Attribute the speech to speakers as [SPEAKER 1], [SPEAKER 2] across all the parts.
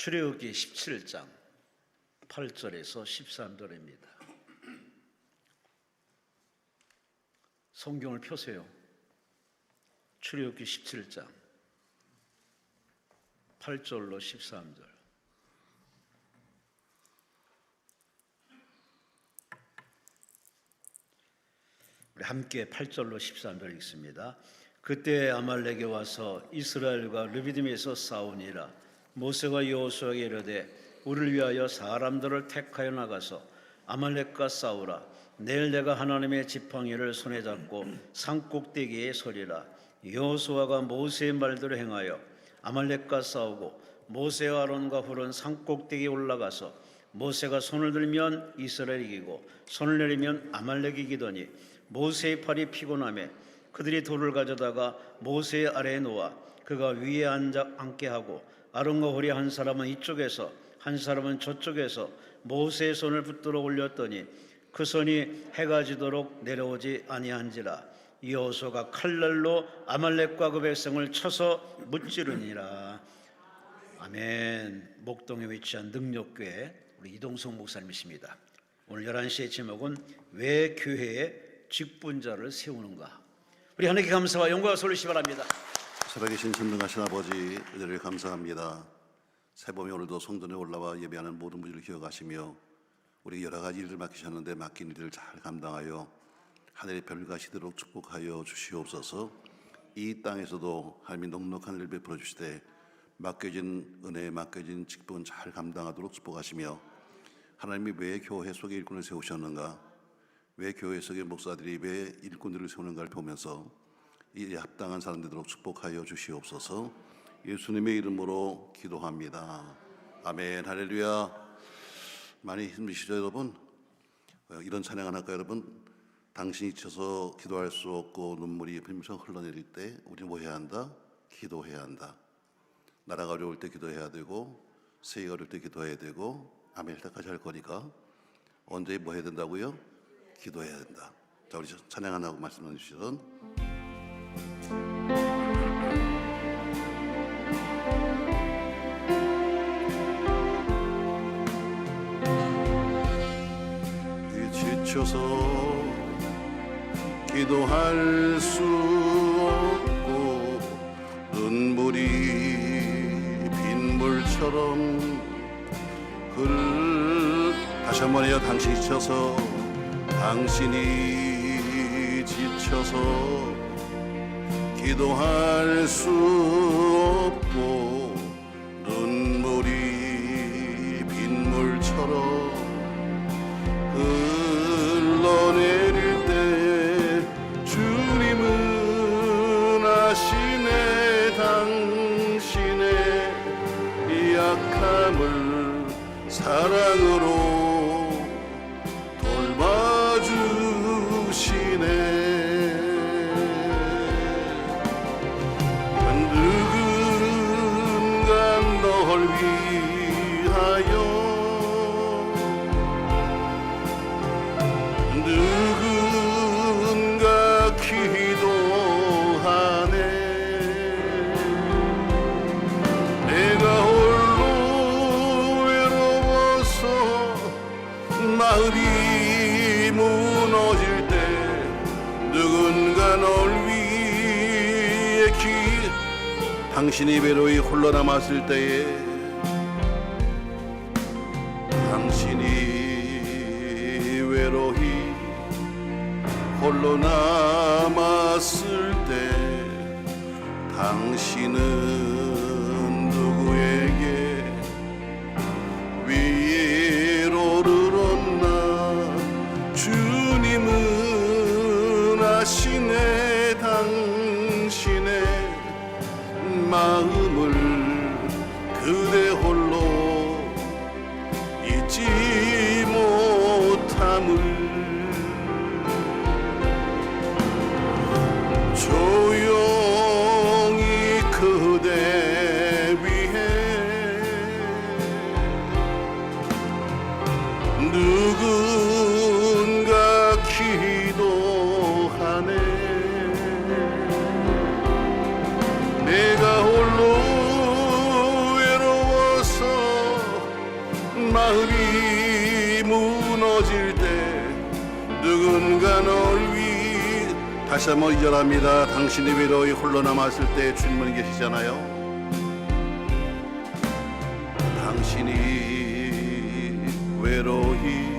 [SPEAKER 1] 출애굽기 17장 8절에서 13절입니다. 성경을 펴세요. 출애굽기 17장 8절로 13절. 우리 함께 8절로 13절 읽습니다. 그때 아말렉이 와서 이스라엘과 르비딤에서 싸우니라. 모세가 여호수아에게 이르되 우리를 위하여 사람들을 택하여 나가서 아말렉과 싸우라. 내일 내가 하나님의 지팡이를 손에 잡고 산꼭대기에 서리라. 여호수아가 모세의 말대로 행하여 아말렉과 싸우고 모세와 아론과 훌은 산꼭대기에 올라가서 모세가 손을 들면 이스라엘이 이기고 손을 내리면 아말렉이 이기더니 모세의 팔이 피곤하며 그들이 돌을 가져다가 모세의 아래에 놓아 그가 위에 앉게 하고 아론과 훌이 한 사람은 이쪽에서 한 사람은 저쪽에서 모세의 손을 붙들어 올렸더니 그 손이 해가 지도록 내려오지 아니한지라. 여호수아가 칼날로 아말렉과 그 백성을 쳐서 무찌르니라. 아멘. 목동에 위치한 능력교회 우리 이동성 목사님이십니다. 오늘 11시의 제목은 왜 교회에 직분자를 세우는가. 우리 하나님께 감사와 영광을 돌리시기 바랍니다.
[SPEAKER 2] 살아계신 전능하신 아버지, 은혜를 감사합니다. 새봄에 오늘도 성전에 올라와 예배하는 모든 분들을 기억하시며 우리 여러 가지 일을 맡기셨는데 맡긴 일을 잘 감당하여 하늘의 별을 가시도록 축복하여 주시옵소서. 이 땅에서도 하나님이 넉넉한 일을 베풀어 주시되 맡겨진 은혜에 맡겨진 직분 잘 감당하도록 축복하시며 하나님이 왜 교회 속에 일꾼을 세우셨는가, 왜 교회 속의 목사들이 왜 일꾼들을 세우는가를 보면서 이 합당한 사람들 되도록 축복하여 주시옵소서. 예수님의 이름으로 기도합니다. 아멘. 할렐루야. 많이 힘드시죠 여러분? 이런 찬양 하나 할까요 여러분? 당신이 지쳐서 기도할 수 없고 눈물이 흘리면서 흘러내릴 때 우리 뭐 해야 한다? 기도해야 한다. 나라가 어려울 때 기도해야 되고 세계가 어려울 때 기도해야 되고 아메리카까지 할 거니까 언제 뭐 해야 된다고요? 기도해야 된다. 자, 우리 찬양 하나 하고 말씀해 주시던 지쳐서 기도할 수 없고 눈물이 빗물처럼 다시 한번 해요. 당신이 지쳐서 당신이 지쳐서 기도할 수 없고 눈물이 빗물처럼 흘러내릴 때 주님은 아시네. 당신의 약함을 사랑으로 돌봐주시네. 누군가 널 위하여 누군가 기도하네. 내가 홀로 외로워서 마음이 무너질 때 누군가 널 위해 당신이 외로이 홀로 남았을 때에 당신이 외로이 홀로 남았을 때 당신은 누구에게 위로를 얻나. 주님은 아시네. 당신의 마음을 그대 홀로 잊지 못함을 조용히 그대 위해 누군가 기도하네. 내가 홀로 외로워서 다시 한번 이절합니다. 당신이 외로이 홀로 남았을 때 주님은 계시잖아요. 당신이 외로이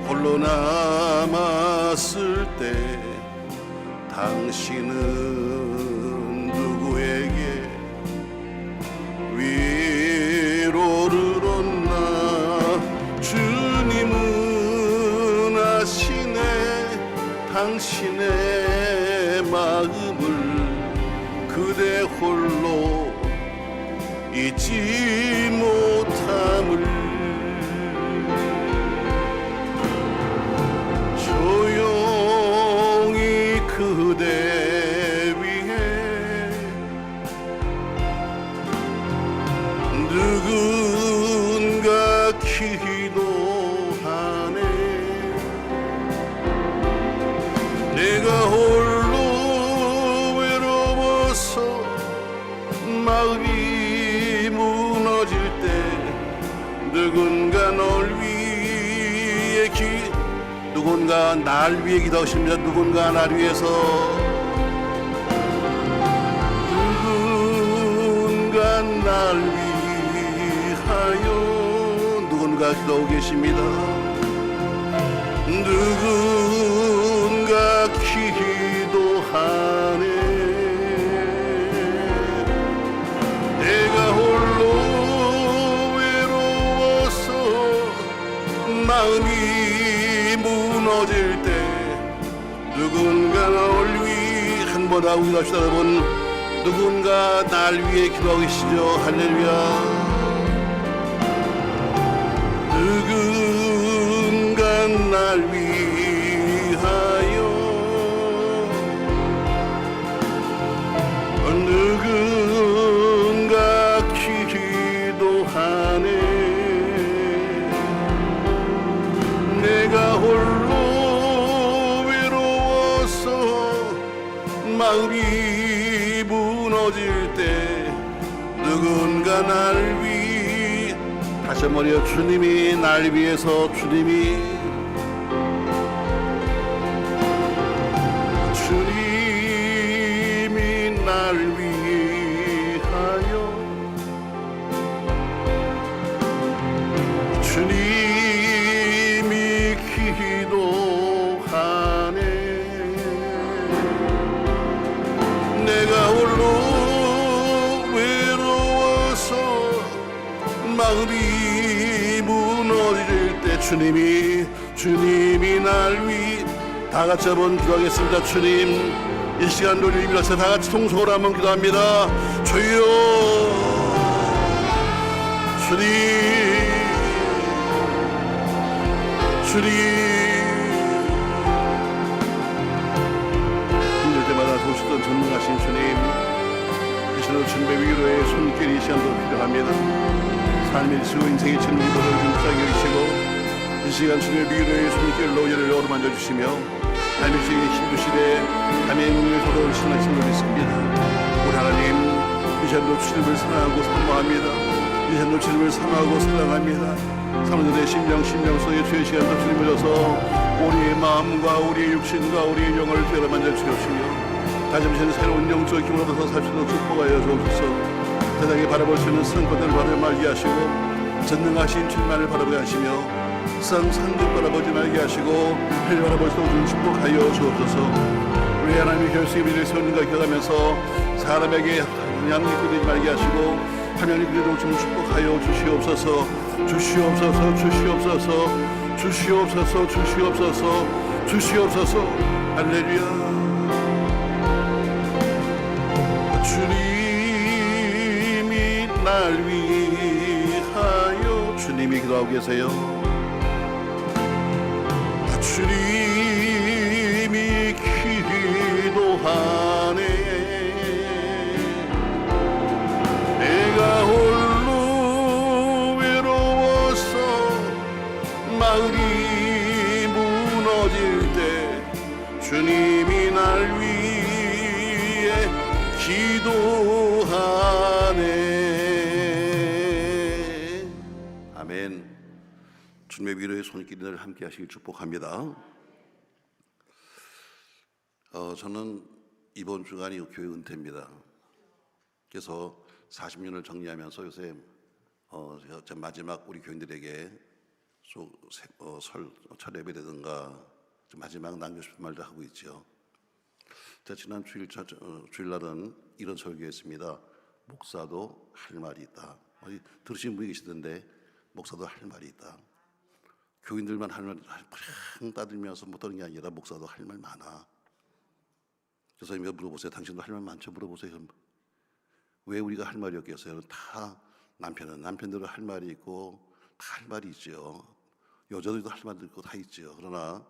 [SPEAKER 2] 홀로 남았을 때 당신은 누구에게 위로를 얻나. 주님은 아시네 당신의 마음을. 그대 홀로 잊지 못함을. 조용히 그대 위해 누군가 기도하네. 내가 홀로 외로워서 마음이 무너질 때 누군가 널 위해 누군가 날 위해 기도하십니다. 누군가 날 위해서 누군가 날 위하여 누군가 기도하고 계십니다. 누군가 기도하네. 내가 홀로 외로워서 마음이 무너질 때 누군가 널 위해 한 번 하고 기도합시다. 여러분, 누군가 날 위해 기도하고 계시죠. 할렐루야. 누군가 날 위하여 누군가 기도하네. 내가 홀로 외로워서 마음이 무너질 때 누군가 날 위해 다시 한번요. 주님이 날 위해서 주님이 날 위하여 주님이 기도하네. 내가 홀로 외로워서 마음이 무너질 때 주님이 날 위. 다 같이 한번 기도하겠습니다. 주님, 이 시간 우리 위해서 다 같이 통성으로 한번 기도합니다. 주여, 주님 힘들 때마다 도우시던 전능하신 주님, 이 시간 주님의 위로의 손길이 이 시간도 필요합니다. 삶의 수 인생의 진리보를 dimpl하게 여기시고 이 시간 주님의 위로의 손길로 이를 어루만져 주시며 삶의 주의 힘주시되 하나님의 능력을 더더욱 신뢰하신 줄 믿습니다. 우리 하나님, 이 시간도 주님을 사랑하고 사모합니다. 이 시간도 주님을 사랑하고 사랑합니다. 사모들의 심령 속에 주의 시간도 주님을 줘서 우리의 마음과 우리의 육신과 우리의 영을 주여 만져 주시옵시며 다시 한번 새로운 영적 힘을 얻어서 살 수 있도록 축복하여 주옵소서. 세상에 바라볼 수 있는 성권을 바라보지 말게 하시고 전능하신 주님만을 바라보게 하시며 상상도 바라보지 말게 하시고 해를 바라볼 수 없는 축복하여 주옵소서. 우리 하나님의 결심을 세우는가 기억하면서 사람에게 양립이 되지 말게 하시고 하나님 그대로 좀 축복하여 주시옵소서. 주시옵소서. 할렐루야. 주님이 날 위하여 주님이 기도하고 계세요. 주님이 기도하네. 내가 홀로 외로워서 마음이 무너질 때 주님이 날 위해 기도하네. 아멘. 주님의 위로의 손길이 늘 함께 하시길 축복합니다. 저는 이번 주간이 교회 은퇴입니다. 그래서 40년을 정리하면서 요새 제가 마지막 우리 교인들에게 설 예배라든가 마지막 남기고 싶은 말도 하고 있죠. 제가 지난 주일날은 이런 설교했습니다. 목사도 할 말이 있다. 들으신 분이 계시던데 목사도 할 말이 있다. 교인들만 할 말 팡 따들면서 못하는 게 아니라 목사도 할 말 많아. 교사님이 물어보세요. 당신도 할 말 많죠? 물어보세요. 왜 우리가 할 말이 없겠어요? 다 남편은 남편대로 할 말이 있고 다 할 말이 있죠. 여자들도 할 말도 있고 다 있죠. 그러나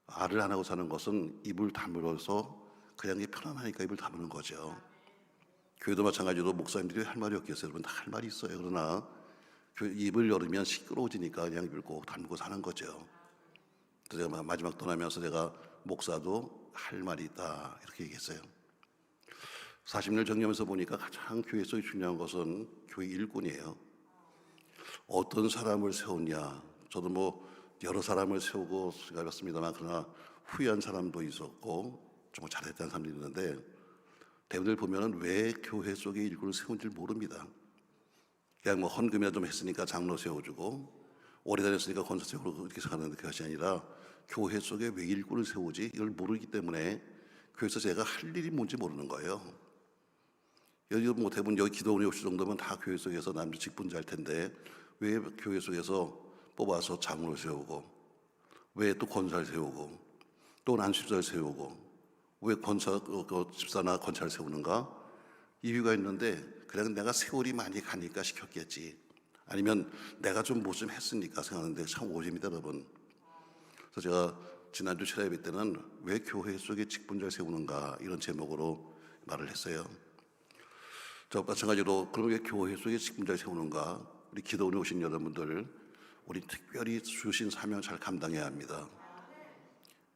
[SPEAKER 2] 말을 안 하고 사는 것은 입을 다물어서 그냥 편안하니까 입을 다무는 거죠. 교회도 마찬가지로 목사님들이 할 말이 없겠어요. 여러분 다 할 말이 있어요. 그러나 입을 열으면 시끄러워지니까 그냥 입을 꼭 다물고 사는 거죠. 그래서 제가 마지막 떠나면서 제가 목사도 할 말이 있다 이렇게 얘기했어요. 40년 정리하면서 보니까 가장 교회에서 중요한 것은 교회 일꾼이에요. 어떤 사람을 세우냐. 저도 여러 사람을 세우고 해봤습니다만 그러나 후회한 사람도 있었고 정말 잘했다는 사람도 있는데 대부분 보면은 왜 교회 속에 일꾼을 세운지 모릅니다. 그냥 헌금이나 좀 했으니까 장로 세워주고 오래 다녔으니까 권사 세우고 이렇게 생각하는 것이 아니라 교회 속에 왜 일꾼을 세우지 이걸 모르기 때문에 교회에서 제가 할 일이 뭔지 모르는 거예요. 여기 대부분 여기 기도원에 오실 정도면 다 교회 속에서 남들 직분자일 텐데 왜 교회 속에서 뽑아서 장로를 세우고 왜 또 권사를 세우고 또 난수자를 세우고 왜 집사나 권사를 세우는가? 이유가 있는데 그냥 내가 세월이 많이 가니까 시켰겠지 아니면 내가 좀 뭐 좀 했으니까 생각하는데 참 오해입니다 여러분. 그래서 제가 지난주 철야예배 때는 왜 교회 속에 직분자를 세우는가 이런 제목으로 말을 했어요. 저 마찬가지로 그럼 왜 교회 속에 직분자를 세우는가? 우리 기도원에 오신 여러분들 우리 특별히 주신 사명을 잘 감당해야 합니다.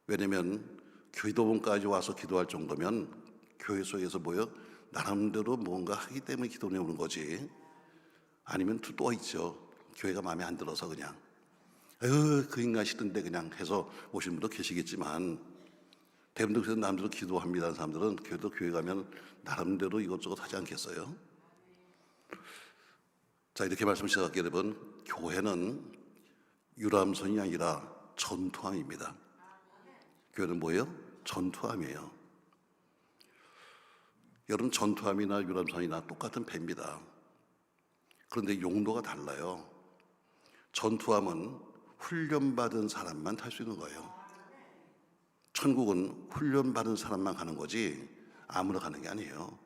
[SPEAKER 2] 왜냐면 기도원까지 와서 기도할 정도면 교회 속에서 나름대로 뭔가 하기 때문에 기도원에 오는 거지 아니면 또 있죠. 교회가 마음에 안 들어서 그냥 그 인간 싫은데 그냥 해서 오신 분도 계시겠지만 대부분 그래서 남들도 기도합니다. 사람들은 그래도 교회 가면 나름대로 이것저것 하지 않겠어요? 자 이렇게 말씀 시작할게요. 여러분 교회는 유람선이 아니라 전투함입니다. 교회는 뭐예요? 전투함이에요. 여러분 전투함이나 유람선이나 똑같은 배입니다. 그런데 용도가 달라요. 전투함은 훈련받은 사람만 탈 수 있는 거예요. 천국은 훈련받은 사람만 가는 거지 아무나 가는 게 아니에요.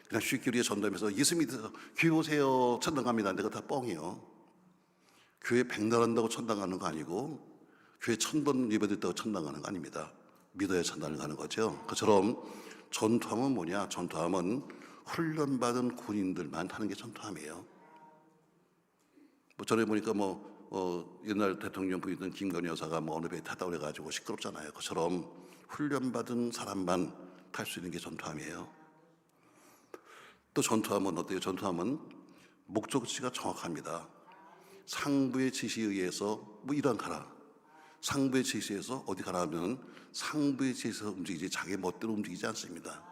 [SPEAKER 2] 그냥 쉽게 우리가 전도하면서 예수 믿어서 교회 오세요 천당 갑니다. 근데 그거 다 뻥이에요. 교회 백날 한다고 천당 가는 거 아니고 교회 1000번 예배드렸다고 천당 가는 거 아닙니다. 믿어야 천당을 가는 거죠. 그처럼 전투함은 뭐냐? 전투함은 훈련받은 군인들만 타는 게 전투함이에요. 전에 보니까 옛날 대통령 부인던 김건희 여사가 어느 배에 타다 그래가지고 시끄럽잖아요. 그처럼 훈련받은 사람만 탈 수 있는 게 전투함이에요. 또 전투함은 어때요? 전투함은 목적지가 정확합니다. 상부의 지시에 의해서 이란 가라. 상부의 지시에서 어디 가라 하면 상부의 지시에서 움직이지 자기 멋대로 움직이지 않습니다.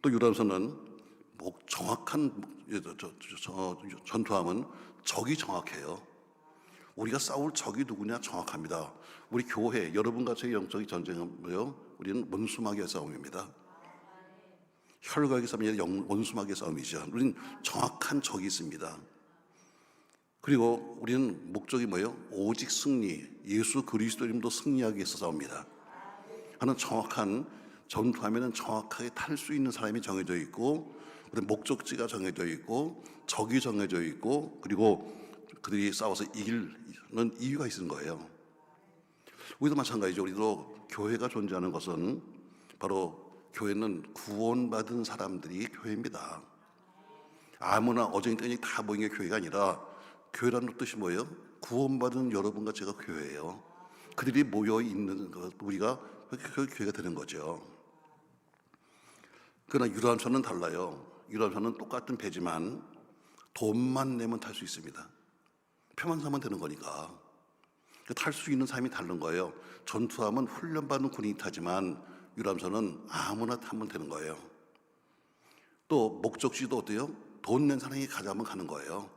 [SPEAKER 2] 또 유람선은 정확한 전투함은 적이 정확해요. 우리가 싸울 적이 누구냐 정확합니다. 우리 교회 여러분과 저의 영적인 전쟁은 뭐예요? 우리는 원수마귀의 싸움입니다. 혈과의 싸움이 아니라 원수마귀의 싸움이죠. 우리는 정확한 적이 있습니다. 그리고 우리는 목적이 뭐예요? 오직 승리, 예수 그리스도 이름으로 승리하기 위해서 싸웁니다. 하는 정확한 전투하면은 정확하게 탈 수 있는 사람이 정해져 있고, 목적지가 정해져 있고, 적이 정해져 있고, 그리고 그들이 싸워서 이기는 이유가 있는 거예요. 우리도 마찬가지죠. 우리도 교회가 존재하는 것은 바로 교회는 구원받은 사람들이 교회입니다. 아무나 어정이 다 모인 게 교회가 아니라 교회라는 뜻이 뭐예요? 구원받은 여러분과 제가 교회예요. 그들이 모여 있는 것, 우리가 교회가 되는 거죠. 그러나 유람선은 달라요. 유람선은 똑같은 배지만 돈만 내면 탈 수 있습니다. 표만 사면 되는 거니까. 탈 수 있는 사람이 다른 거예요. 전투함은 훈련받은 군인이 타지만 유람선은 아무나 타면 되는 거예요. 또 목적지도 어때요? 돈 낸 사람이 가자면 가는 거예요.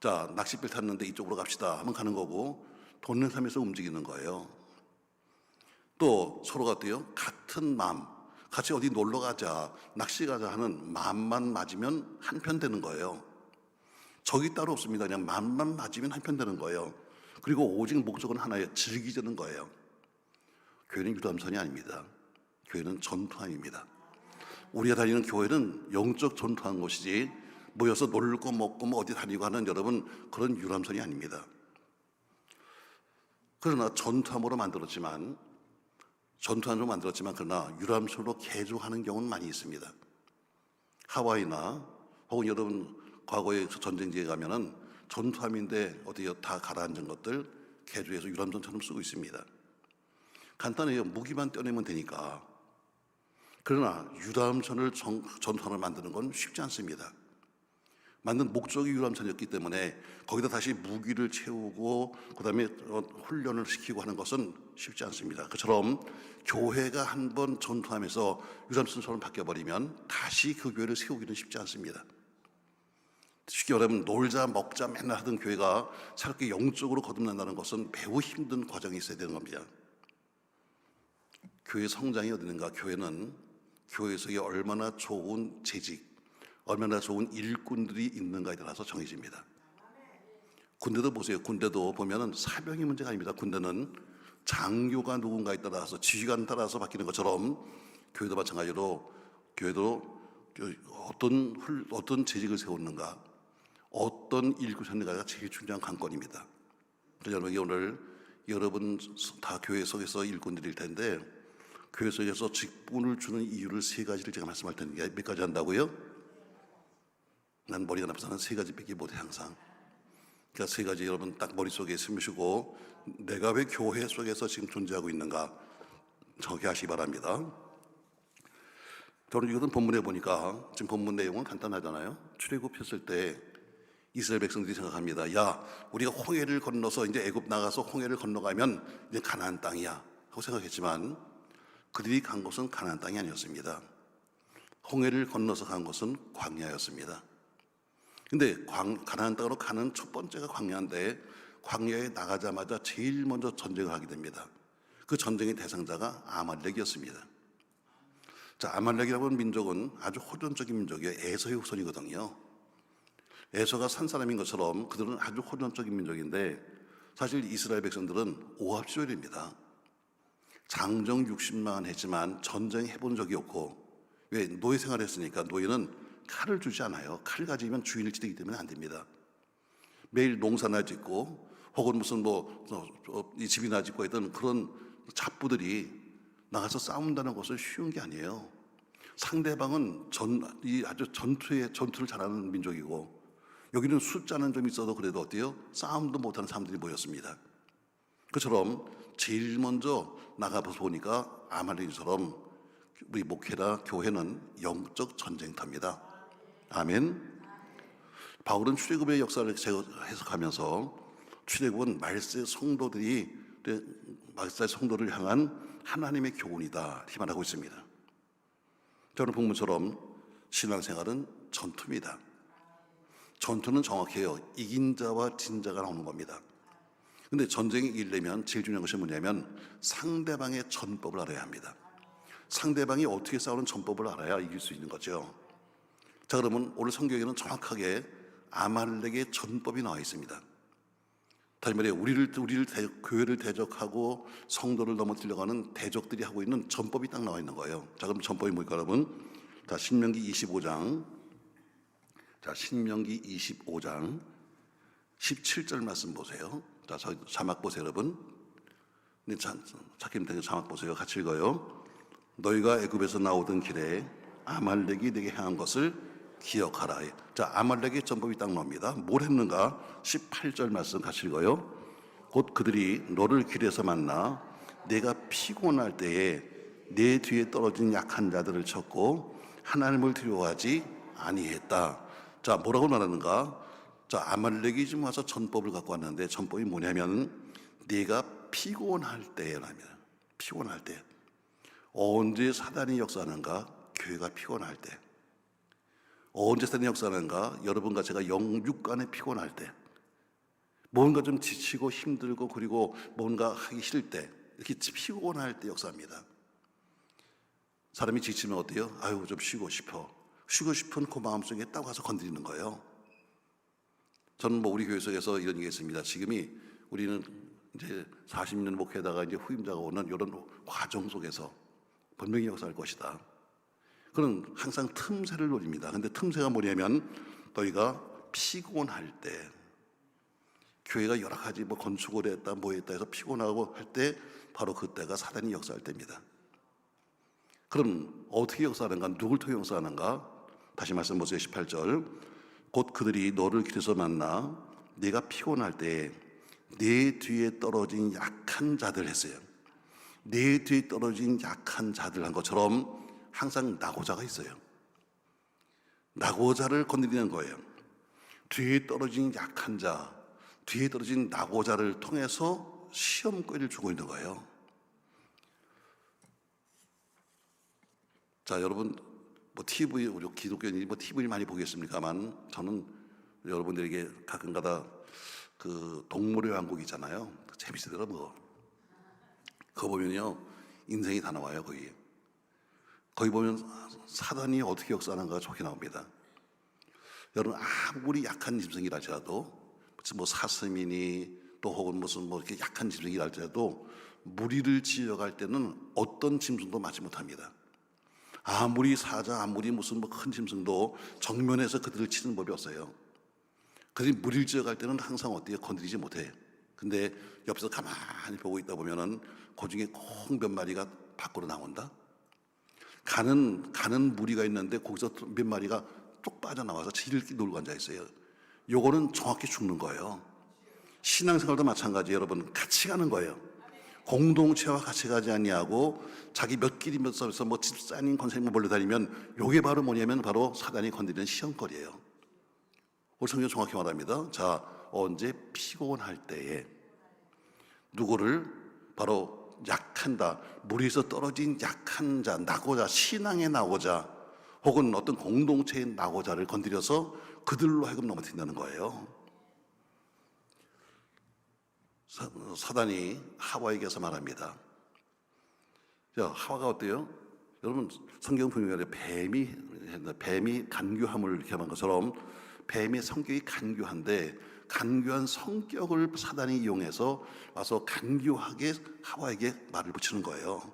[SPEAKER 2] 자, 낚싯배 탔는데 이쪽으로 갑시다 하면 가는 거고, 돈 낸 사람에서 움직이는 거예요. 또 서로가 어때요? 같은 마음, 같이 어디 놀러 가자, 낚시 가자 하는 마음만 맞으면 한편 되는 거예요. 적이 따로 없습니다. 그냥 마음만 맞으면 한편 되는 거예요. 그리고 오직 목적은 하나예요. 즐기자는 거예요. 교회는 유람선이 아닙니다. 교회는 전투함입니다. 우리가 다니는 교회는 영적 전투하는 곳이지, 모여서 놀고 먹고 뭐 어디 다니고 하는 여러분, 그런 유람선이 아닙니다. 그러나 전투함으로 만들었지만 그러나 유람선으로 개조하는 경우는 많이 있습니다. 하와이나 혹은 여러분 과거에 전쟁지에 가면은 전투함인데 어디에 다 가라앉은 것들 개조해서 유람선처럼 쓰고 있습니다. 간단해요. 무기만 떼내면 되니까. 그러나 유람선을 전투함을 만드는 건 쉽지 않습니다. 만든 목적이 유람선이었기 때문에 거기다 다시 무기를 채우고 그다음에 훈련을 시키고 하는 것은 쉽지 않습니다. 그처럼 교회가 한번 전투하면서 유람선처럼 바뀌어버리면 다시 그 교회를 세우기는 쉽지 않습니다. 쉽게 말하면 놀자 먹자 맨날 하던 교회가 새롭게 영적으로 거듭난다는 것은 매우 힘든 과정이 있어야 되는 겁니다. 교회 성장이 어디 있는가? 교회는 교회에서 얼마나 좋은 재직, 얼마나 좋은 일꾼들이 있는가에 따라서 정해집니다. 군대도 보세요. 군대도 보면은 사병이 문제가 아닙니다. 군대는 장교가 누군가에 따라서 지휘관에 따라서 바뀌는 것처럼 교회도 마찬가지로 교회도 어떤 재직을 세우는가, 어떤 일꾼을 세우는가가 제일 중요한 관건입니다. 그래서 오늘 여러분 다 교회 속에서 일꾼들일 텐데 교회 속에서 직분을 주는 이유를 세 가지를 제가 말씀할 텐데 몇 가지 한다고요? 난 머리가 나빠서는 세 가지밖에 못해 항상. 그러니까 세 가지 여러분 딱 머릿속에 스며시고 내가 왜 교회 속에서 지금 존재하고 있는가 정리하시기 바랍니다. 저는 이것은 본문에 보니까 지금 본문 내용은 간단하잖아요. 출애굽했을 때 이스라엘 백성들이 생각합니다. 야, 우리가 홍해를 건너서 이제 애굽 나가서 홍해를 건너가면 이제 가나안 땅이야 하고 생각했지만 그들이 간 곳은 가나안 땅이 아니었습니다. 홍해를 건너서 간 곳은 광야였습니다. 근데 가나안 땅으로 가는 첫 번째가 광야인데 광야에 나가자마자 제일 먼저 전쟁을 하게 됩니다. 그 전쟁의 대상자가 아말렉이었습니다. 자, 아말렉이라고 하는 민족은 아주 호전적인 민족이에요. 에서의 후손이거든요. 에서가 산 사람인 것처럼 그들은 아주 호전적인 민족인데 사실 이스라엘 백성들은 오합지졸입니다. 장정 60만 했지만 전쟁 해본 적이 없고, 왜? 노예 생활했으니까. 노예는 칼을 주지 않아요. 칼 가지면 주인을 찌르기 때문에 안 됩니다. 매일 농사나 짓고 혹은 무슨 이 집이나 짓고 있던 그런 잡부들이 나가서 싸운다는 것은 쉬운 게 아니에요. 상대방은 아주 전투를 잘하는 민족이고, 여기는 숫자는 좀 있어도 그래도 어때요? 싸움도 못하는 사람들이 모였습니다. 그처럼 제일 먼저 나가서 보니까 아말렉처럼 우리 목회나 교회는 영적 전쟁터입니다. 아멘. 바울은 출애굽의 역사를 해석하면서 출애굽은 말세 성도를 향한 하나님의 교훈이다 이렇게 말하고 있습니다. 저는 본문처럼 신앙생활은 전투입니다. 전투는 정확해요. 이긴 자와 진 자가 나오는 겁니다. 근데 전쟁에 이기려면 제일 중요한 것이 뭐냐면 상대방의 전법을 알아야 합니다. 상대방이 어떻게 싸우는 전법을 알아야 이길 수 있는 거죠. 자, 그러면 오늘 성경에는 정확하게 아말렉의 전법이 나와 있습니다. 다시 말해 교회를 대적하고 성도를 넘어뜨리려고 하는 대적들이 하고 있는 전법이 딱 나와 있는 거예요. 자, 그럼 전법이 뭘까 여러분? 자, 신명기 25장 17절 말씀 보세요. 자, 자막 보세요 여러분. 찾기는 되게 자막 보세요. 같이 읽어요. 너희가 애굽에서 나오던 길에 아말렉이 내게 향한 것을 기억하라. 자, 아말렉의 전법이 딱 나옵니다. 뭘 했는가? 18절 말씀 같이 읽어요. 곧 그들이 너를 길에서 만나 내가 피곤할 때에 내 뒤에 떨어진 약한 자들을 쳤고 하나님을 두려워하지 아니했다. 자, 뭐라고 말하는가? 자, 아말렉이 지금 와서 전법을 갖고 왔는데 전법이 뭐냐면 네가 피곤할 때랍니다. 피곤할 때. 언제 사단이 역사하는가? 교회가 피곤할 때. 언제 사단이 역사하는가? 여러분과 제가 영육간에 피곤할 때, 뭔가 좀 지치고 힘들고 그리고 뭔가 하기 싫을 때, 이렇게 피곤할 때 역사합니다. 사람이 지치면 어때요? 아유, 좀 쉬고 싶어. 쉬고 싶은 그 마음속에 딱 와서 건드리는 거예요. 저는 우리 교회 속에서 이런 얘기가 있습니다. 지금이 우리는 이제 40년 목회하다가 이제 후임자가 오는 이런 과정 속에서 분명히 역사할 것이다. 그런 항상 틈새를 노립니다. 근데 틈새가 뭐냐면 너희가 피곤할 때, 교회가 여러 가지 건축을 했다 뭐 했다 해서 피곤하고 할 때, 바로 그때가 사단이 역사할 때입니다. 그럼 어떻게 역사하는가? 누굴 통해 역사하는가? 다시 말씀 보세요. 18절. 곧 그들이 너를 길에서 만나 네가 피곤할 때 내 뒤에 떨어진 약한 자들 했어요. 내 뒤에 떨어진 약한 자들 한 것처럼 항상 낙오자가 있어요. 낙오자를 건드리는 거예요. 뒤에 떨어진 약한 자, 뒤에 떨어진 낙오자를 통해서 시험거리를 주고 있는 거예요. 자, 여러분, TV, 우리 기독교인이 TV를 많이 보겠습니까만, 저는 여러분들에게 가끔가다 그 동물의 왕국 있잖아요. 재밌으더라고요. 그거 보면요, 인생이 다 나와요, 거기. 거기 보면 사단이 어떻게 역사하는가 좋게 나옵니다. 여러분, 아무리 약한 짐승이랄지라도, 사슴이니 또 혹은 이렇게 약한 짐승이랄지라도 무리를 지어갈 때는 어떤 짐승도 맞지 못합니다. 아무리 사자, 아무리 큰 짐승도 정면에서 그들을 치는 법이 없어요. 그들이 무리를 지어갈 때는 항상 어때요? 건드리지 못해. 근데 옆에서 가만히 보고 있다 보면은 그 중에 꼭 몇 마리가 밖으로 나온다. 가는 무리가 있는데 거기서 몇 마리가 쭉 빠져나와서 지들끼리 놀고 앉아 있어요. 요거는 정확히 죽는 거예요. 신앙생활도 마찬가지예요. 여러분, 같이 가는 거예요. 공동체와 같이 가지 아니하고 자기 몇 길이 몇 서에서 집사님 권사님 몰려다니면 요게 바로 뭐냐면 바로 사단이 건드리는 시험거리예요. 우리 성경 정확히 말합니다. 자, 언제 피곤할 때에 누구를 바로 약한다, 무리에서 떨어진 약한 자, 낙오자, 신앙의 낙오자 혹은 어떤 공동체의 낙오자를 건드려서 그들로 하여금 넘어뜨린다는 거예요. 사단이 하와에게서 말합니다. 자, 하와가 어때요? 여러분, 성경 분명히 뱀이 간교함을 이렇게 한 것처럼 뱀의 성격이 간교한데, 간교한 성격을 사단이 이용해서 와서 간교하게 하와에게 말을 붙이는 거예요.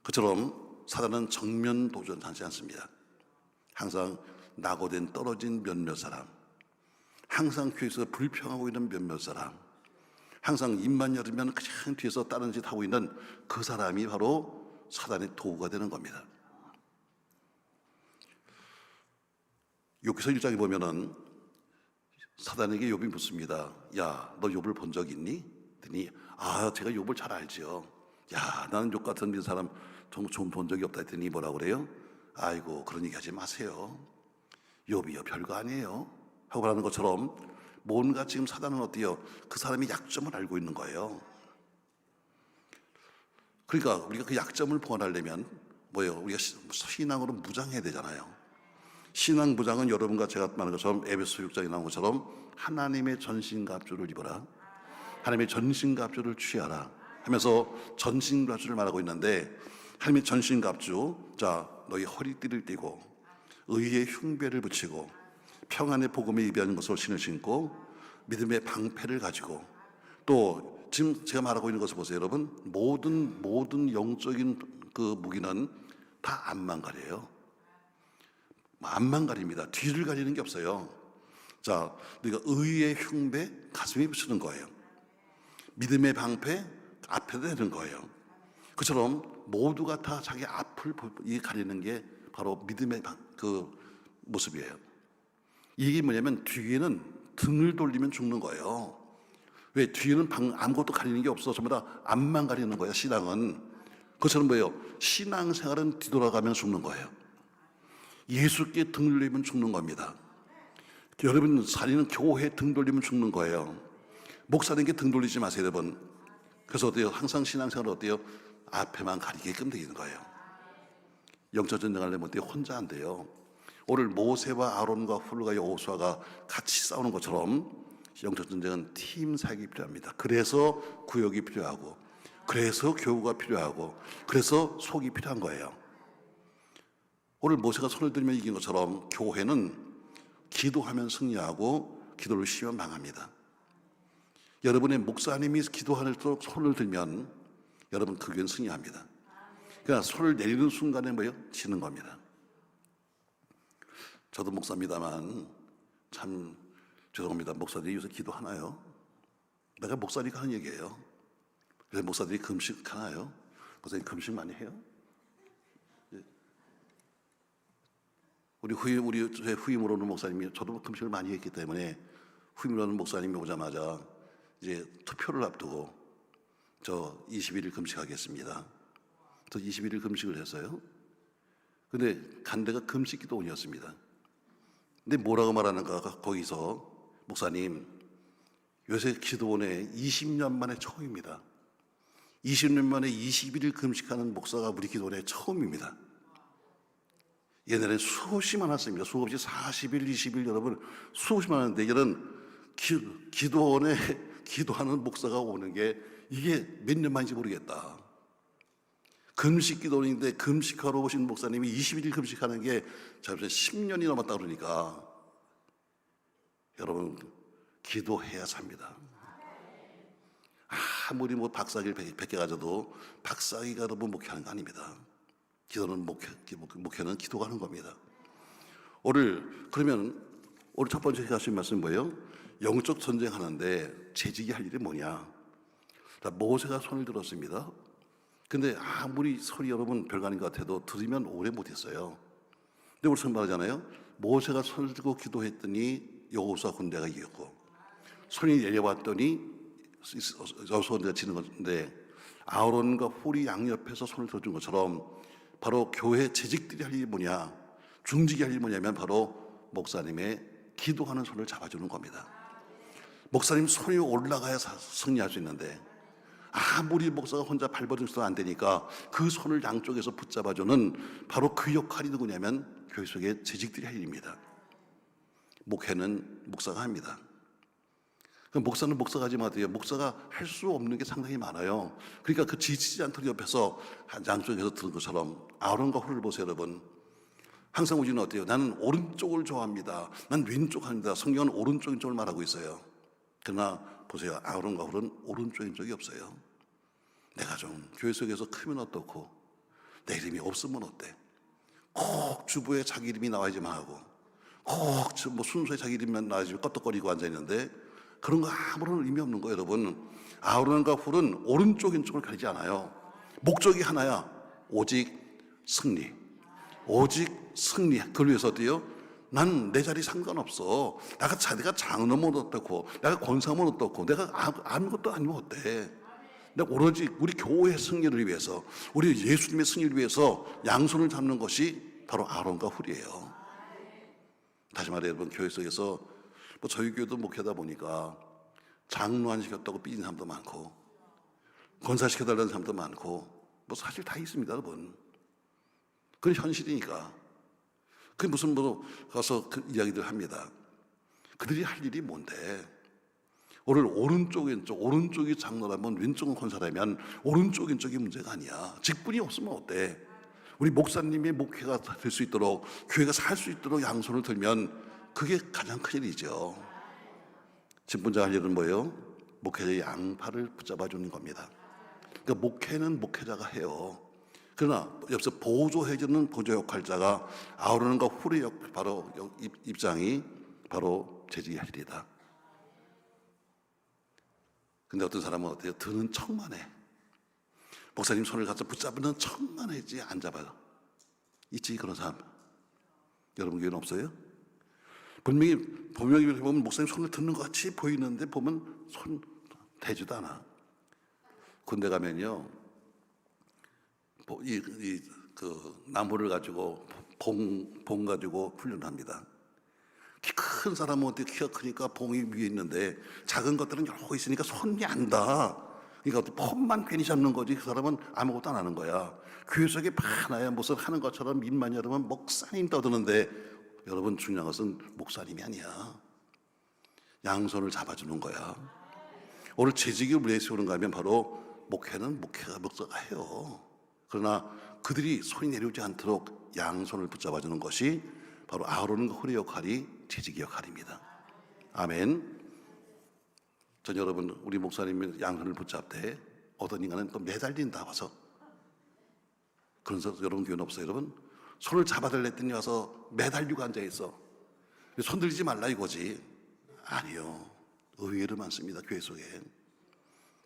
[SPEAKER 2] 그처럼 사단은 정면 도전하지 않습니다. 항상 낙오된 떨어진 몇몇 사람, 항상 교회에서 불평하고 있는 몇몇 사람, 항상 입만 열으면 그냥 뒤에서 다른 짓 하고 있는 그 사람이 바로 사단의 도구가 되는 겁니다. 욥기서 1장에 보면은 사단에게 욥이 묻습니다. 야, 너 욥을 본 적 있니? 그랬더니 제가 욥을 잘 알지요. 야, 나는 욥 같은 사람 좀 본 적이 없다 했더니 뭐라고 그래요? 아이고, 그런 얘기 하지 마세요. 욥이요, 별거 아니에요 하고 말하는 것처럼 뭔가 지금 사단은 어때요? 그 사람이 약점을 알고 있는 거예요. 그러니까 우리가 그 약점을 보완하려면 뭐예요? 우리가 신앙으로 무장해야 되잖아요. 신앙 무장은 여러분과 제가 말하는 것처럼 에베소 6장에 나온 것처럼 하나님의 전신갑주를 입어라, 하나님의 전신갑주를 취하라 하면서 전신갑주를 말하고 있는데, 하나님의 전신갑주, 자, 너희 허리띠를 띠고 의의 흉배를 붙이고 평안의 복음에 예비한 것을 신고 믿음의 방패를 가지고, 또 지금 제가 말하고 있는 것을 보세요. 여러분, 모든 영적인 그 무기는 다 앞만 가려요. 앞만 가립니다. 뒤를 가리는 게 없어요. 자, 우리가 의의 흉배 가슴에 붙이는 거예요. 믿음의 방패 앞에다 대는 거예요. 그처럼 모두가 다 자기 앞을 가리는 게 바로 믿음의 그 모습이에요. 이게 뭐냐면 뒤에는 등을 돌리면 죽는 거예요. 왜? 뒤에는 아무것도 가리는 게 없어. 전부 다 앞만 가리는 거예요, 신앙은. 그것처럼 뭐예요? 신앙생활은 뒤돌아가면 죽는 거예요. 예수께 등 돌리면 죽는 겁니다. 여러분, 살인은 교회에 등 돌리면 죽는 거예요. 목사님께 등 돌리지 마세요, 여러분. 그래서 어때요? 항상 신앙생활은 어때요? 앞에만 가리게끔 되는 거예요. 영적 전쟁하려면 어떻게 혼자 안 돼요. 오늘 모세와 아론과 훌과 여호수아가 같이 싸우는 것처럼 영적 전쟁은 팀 사역이 필요합니다. 그래서 구역이 필요하고, 그래서 교구가 필요하고, 그래서 속이 필요한 거예요. 오늘 모세가 손을 들면 이긴 것처럼 교회는 기도하면 승리하고 기도를 쉬면 망합니다. 여러분의 목사님이 기도할수록 손을 들면 여러분 그 교회는 승리합니다. 그러니까 손을 내리는 순간에 뭐예요? 지는 겁니다. 저도 목사입니다만 참 죄송합니다. 목사들이 요새 기도하나요? 내가 목사니까 하는 얘기예요. 그래서 목사들이 금식하나요? 목사님 금식 많이 해요? 우리 후임으로 오는 목사님이, 저도 금식을 많이 했기 때문에 후임으로 오는 목사님이 오자마자 이제 투표를 앞두고 저 21일 금식하겠습니다. 저 21일 금식을 했어요. 근데 간 데가 금식 기도원이었습니다. 근데 뭐라고 말하는가, 거기서 목사님, 요새 기도원에 20년 만에 처음입니다. 20년 만에 21일 금식하는 목사가 우리 기도원에 처음입니다. 옛날에 수없이 많았습니다. 수없이 40일, 20일 여러분 수없이 많았는데 이런 기도원에 기도하는 목사가 오는 게 이게 몇 년 만인지 모르겠다. 금식 기도원인데 금식하러 오신 목사님이 21일 금식하는 게 저한테 10년이 넘었다 그러니까 여러분 기도해야 삽니다. 아무리 뭐 박사기를 100개 가져도 박사기가 여러분 목회하는 거 아닙니다. 기도는 목회는 기도가 하는 겁니다. 그러면 오늘 첫 번째 하신 말씀은 뭐예요? 영적 전쟁하는데 재직이 할 일이 뭐냐? 자, 모세가 손을 들었습니다. 근데 아무리 소리 여러분 별거 아닌 것 같아도 들으면 오래 못했어요. 근데 우리 말하잖아요. 모세가 손을 들고 기도했더니 여호수아 군대가 이겼고, 손이 내려왔더니 여호수아 군대가 지는 건데, 아론과 훌이 양옆에서 손을 들어준 것처럼 바로 교회 재직들이 할 일이 뭐냐, 중직이 할 일이 뭐냐면 바로 목사님의 기도하는 손을 잡아주는 겁니다. 목사님 손이 올라가야 승리할 수 있는데 아무리 목사가 혼자 발버둥쳐도 안 되니까 그 손을 양쪽에서 붙잡아주는 바로 그 역할이 누구냐면 교회 속의 재직들이 할 일입니다. 목회는 목사가 합니다. 목사는 목사가 하지 마세요. 목사가 할 수 없는 게 상당히 많아요. 그러니까 그 지치지 않도록 옆에서 양쪽에서 들은 것처럼 아론과 훌을 보세요, 여러분. 항상 우리는 어때요? 나는 오른쪽을 좋아합니다. 난 왼쪽 합니다. 성경은 오른쪽 왼쪽을 말하고 있어요. 그러나 보세요, 아론과 훌은 오른쪽 왼쪽이 없어요. 내가 좀 교회 속에서 크면 어떻고 내 이름이 없으면 어때? 꼭 주부에 자기 이름이 나와야지만 하고 꼭 뭐 순서에 자기 이름만 나와야지 껐덕거리고 앉아있는데 그런 거 아무런 의미 없는 거예요, 여러분. 아론과 훌은 오른쪽 왼쪽을 가리지 않아요. 목적이 하나야. 오직 승리. 오직 승리. 그걸 위해서 어때요? 난 내 자리 상관없어. 내가 장로면 어떻고, 내가 권사면 어떻고, 내가 아무것도 아니면 어때? 내가 오로지 우리 교회의 승리를 위해서, 우리 예수님의 승리를 위해서 양손을 잡는 것이 바로 아론과 훌이에요. 다시 말해 여러분, 교회 속에서 뭐 저희 교회도 목회하다 보니까 장로 안 시켰다고 삐진 사람도 많고, 권사 시켜달라는 사람도 많고, 뭐 사실 다 있습니다, 여러분. 그건 현실이니까. 그게 무슨 뭐 가서 그 이야기들 합니다. 그들이 할 일이 뭔데? 오늘 오른쪽 왼쪽, 오른쪽이 장로라면 왼쪽은 권사라면 오른쪽 왼쪽이 문제가 아니야. 직분이 없으면 어때? 우리 목사님의 목회가 될 수 있도록, 교회가 살 수 있도록 양손을 들면 그게 가장 큰 일이죠. 직분자 할 일은 뭐예요? 목회자의 양팔을 붙잡아 주는 겁니다. 그러니까 목회는 목회자가 해요. 그러나 옆에서 보조해주는 보조 역할자가 아우르는가 훌의 바로 입장이 바로 재직의 할 일이다. 근데 어떤 사람은 어때요? 드는 척만 해. 목사님 손을 갖다 붙잡는 척만 했지 안 잡아요. 있지 그런 사람. 여러분 교회는 없어요? 분명히 보면 목사님 손을 드는 것 같이 보이는데 보면 손 대지도 않아. 군대 가면요, 그 나무를 가지고 봉 가지고 훈련합니다. 키 큰 사람은 어떻게 키가 크니까 봉이 위에 있는데 작은 것들은 여러 개 있으니까 손이 안 닿아. 그러니까 폼만 괜히 잡는 거지 그 사람은 아무것도 안 하는 거야. 교회 속에 많아야 무슨 하는 것처럼 입만 열으면 목사님 떠드는데 여러분 중요한 것은 목사님이 아니야. 양손을 잡아주는 거야. 오늘 재직을 왜 세우는가 하면 바로 목회는 목사가 해요. 그러나 그들이 손이 내려오지 않도록 양손을 붙잡아주는 것이 바로 아론과 홀의 역할이 재직의 역할입니다. 아멘. 전 여러분 우리 목사님이 양손을 붙잡되 어떤 인간은 또 매달린다 와서 그래서 여러분 교회는 없어요. 여러분 손을 잡아달랬더니 와서 매달리고 앉아있어. 손 들지 말라 이거지. 아니요. 의외로 많습니다. 교회 속에.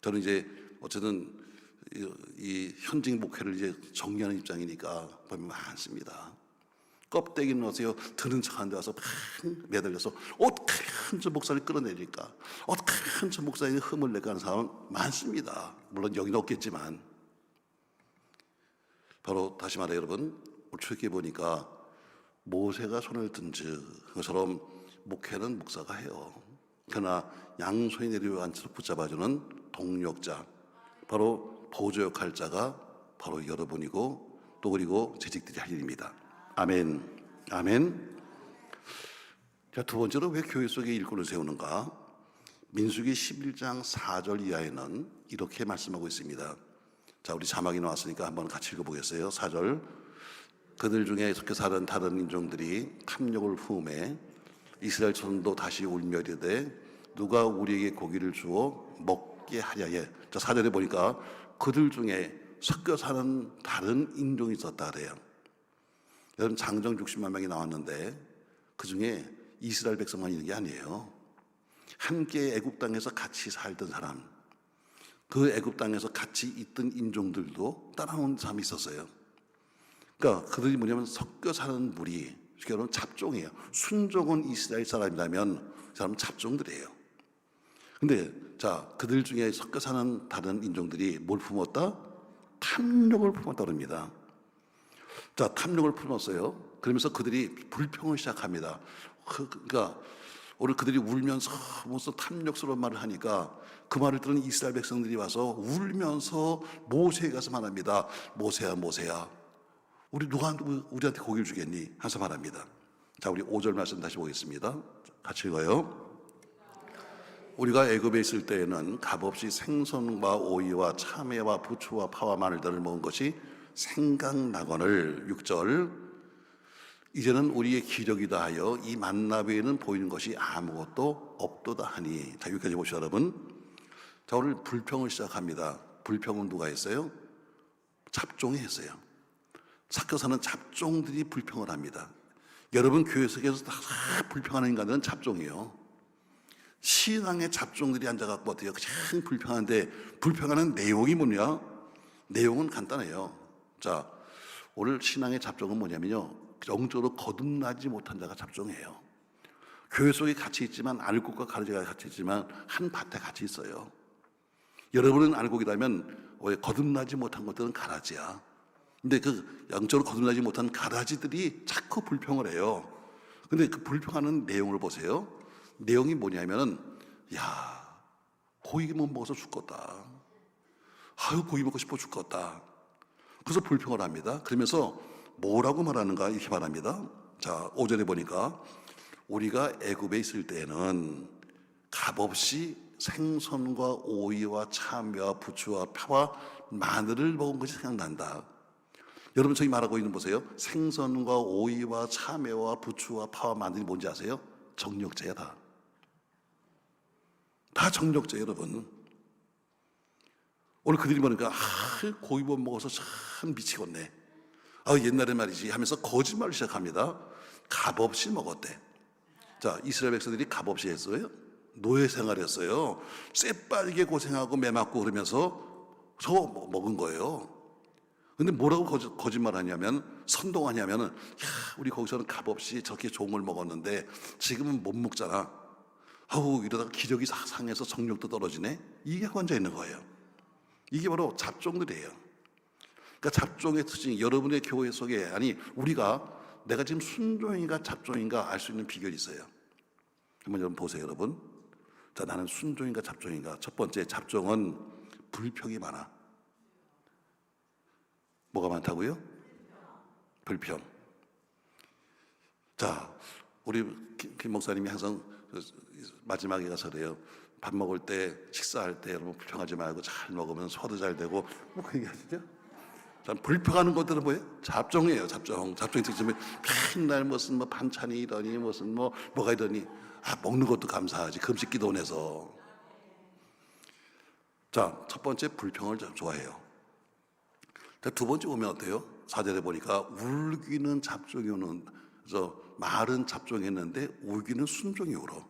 [SPEAKER 2] 저는 이제 어쨌든 이 현직 목회를 이제 정리하는 입장이니까 보면 많습니다. 껍데기는 어서요 드는 척하는데 와서 막 매달려서 어떻게 한 저 목사를 끌어내릴까, 어떻게 한 저 목사에게 흠을 내가 하는 사람 많습니다. 물론 여기는 없겠지만. 바로 다시 말해 여러분 출애굽기에 보니까 모세가 손을 든즉 그처럼 목회는 목사가 해요. 그러나 양손이 내려오지 않도록 붙잡아주는 동력자, 바로 보조 역할 자가 바로 여러분이고 또 그리고 재직들이 할 일입니다. 아멘. 아멘. 자, 두 번째로 왜 교회 속에 일꾼을 세우는가? 민수기 11장 4절 이하에는 이렇게 말씀하고 있습니다. 자, 우리 자막이 나왔으니까 한번 같이 읽어보겠어요. 4절. 그들 중에 섞여 사는 다른 인종들이 탐욕을 품에 이스라엘 자손도 다시 울며 이르되 누가 우리에게 고기를 주어 먹게 하랴. 자, 4절에 보니까 그들 중에 섞여 사는 다른 인종이 있었다 그래요. 여러분 장정 60만 명이 나왔는데 그 중에 이스라엘 백성만 있는 게 아니에요. 함께 애굽 땅에서 같이 살던 사람, 그 애굽 땅에서 같이 있던 인종들도 따라오는 사람이 있었어요. 그러니까 그들이 뭐냐면 섞여 사는 무리, 여러분 잡종이에요. 순종은 이스라엘 사람이라면 그 사람은 잡종들이에요. 근데 자, 그들 중에 섞여 사는 다른 인종들이 뭘 품었다? 탐욕을 품었다 그럽니다. 자, 탐욕을 품었어요. 그러면서 그들이 불평을 시작합니다. 그러니까 오늘 그들이 울면서 무슨 탐욕스러운 말을 하니까 그 말을 들은 이스라엘 백성들이 와서 울면서 모세에 가서 말합니다. 모세야, 모세야, 우리 누가 우리한테 고기를 주겠니? 하면서 말합니다. 자, 우리 5절 말씀 다시 보겠습니다. 같이 읽어요. 우리가 애굽에 있을 때에는 값없이 생선과 오이와 참외와 부추와 파와 마늘들을 먹은 것이 생각나거늘. 6절. 이제는 우리의 기력이다 하여 이 만나 외에는 보이는 것이 아무것도 없도다 하니. 자, 여기까지 보시죠 여러분. 자, 오늘 불평을 시작합니다. 불평은 누가 했어요? 잡종이 했어요. 섞여 사는 잡종들이 불평을 합니다. 여러분 교회 속에서 다 불평하는 인간들은 잡종이에요. 신앙의 잡종들이 앉아갖고 어때요? 그냥 불평하는데 불평하는 내용이 뭐냐? 내용은 간단해요. 자, 오늘 신앙의 잡종은 뭐냐면요, 영적으로 거듭나지 못한 자가 잡종이에요. 교회 속에 같이 있지만 알곡과 가지가 같이 있지만 한 밭에 같이 있어요. 여러분은 알곡이라면 왜 거듭나지 못한 것들은 가라지야. 근데 그 영적으로 거듭나지 못한 가라지들이 자꾸 불평을 해요. 근데 그 불평하는 내용을 보세요. 내용이 뭐냐면은, 야, 고기 못 먹어서 죽겠다. 아유, 고기 먹고 싶어 죽겠다. 그래서 불평을 합니다. 그러면서 뭐라고 말하는가 이렇게 말합니다. 자, 5절에 보니까 우리가 애굽에 있을 때는 값없이 생선과 오이와 참외와 부추와 파와 마늘을 먹은 것이 생각난다. 여러분 저기 말하고 있는 보세요. 생선과 오이와 참외와 부추와 파와 마늘이 뭔지 아세요? 정력제야. 다 정력제. 여러분 오늘 그들이 보니까 고기 못 먹어서 참 미치겠네. 옛날에 말이지 하면서 거짓말을 시작합니다. 값없이 먹었대. 자, 이스라엘 백성들이 값없이 했어요? 노예 생활했어요. 쎄빠르게 고생하고 매 맞고 그러면서 저 먹은 거예요. 근데 뭐라고 거짓말 하냐면, 선동하냐면은, 우리 거기서는 값없이 저렇게 좋은 걸 먹었는데 지금은 못 먹잖아. 이러다가 기력이 상해서 정력도 떨어지네. 이게 하고 앉아 있는 거예요. 이게 바로 잡종들이에요. 그러니까 잡종의 특징이 여러분의 교회 속에, 아니 우리가 내가 지금 순종인가 잡종인가 알 수 있는 비결이 있어요. 한번 여러분 보세요. 여러분, 자, 나는 순종인가 잡종인가. 첫 번째, 잡종은 불평이 많아. 뭐가 많다고요? 불평. 자, 우리 김 목사님이 항상 마지막에 가서 그래요. 밥 먹을 때, 식사할 때 여러분 불평하지 말고 잘 먹으면 소화도 잘 되고 뭐 그 얘기 하시죠? 참 불평하는 것들은 뭐예요? 잡종이에요. 잡종. 잡종의 특징이 맨날 무슨 뭐 반찬이 이러니 무슨 뭐가 이러니 먹는 것도 감사하지. 금식 기도원에서. 자, 첫 번째 불평을 좀 좋아해요. 자, 두 번째 보면 어때요? 4절에 보니까 울기는 잡종이 오는, 그래서 말은 잡종이 있는데 울기는 순종이 울어.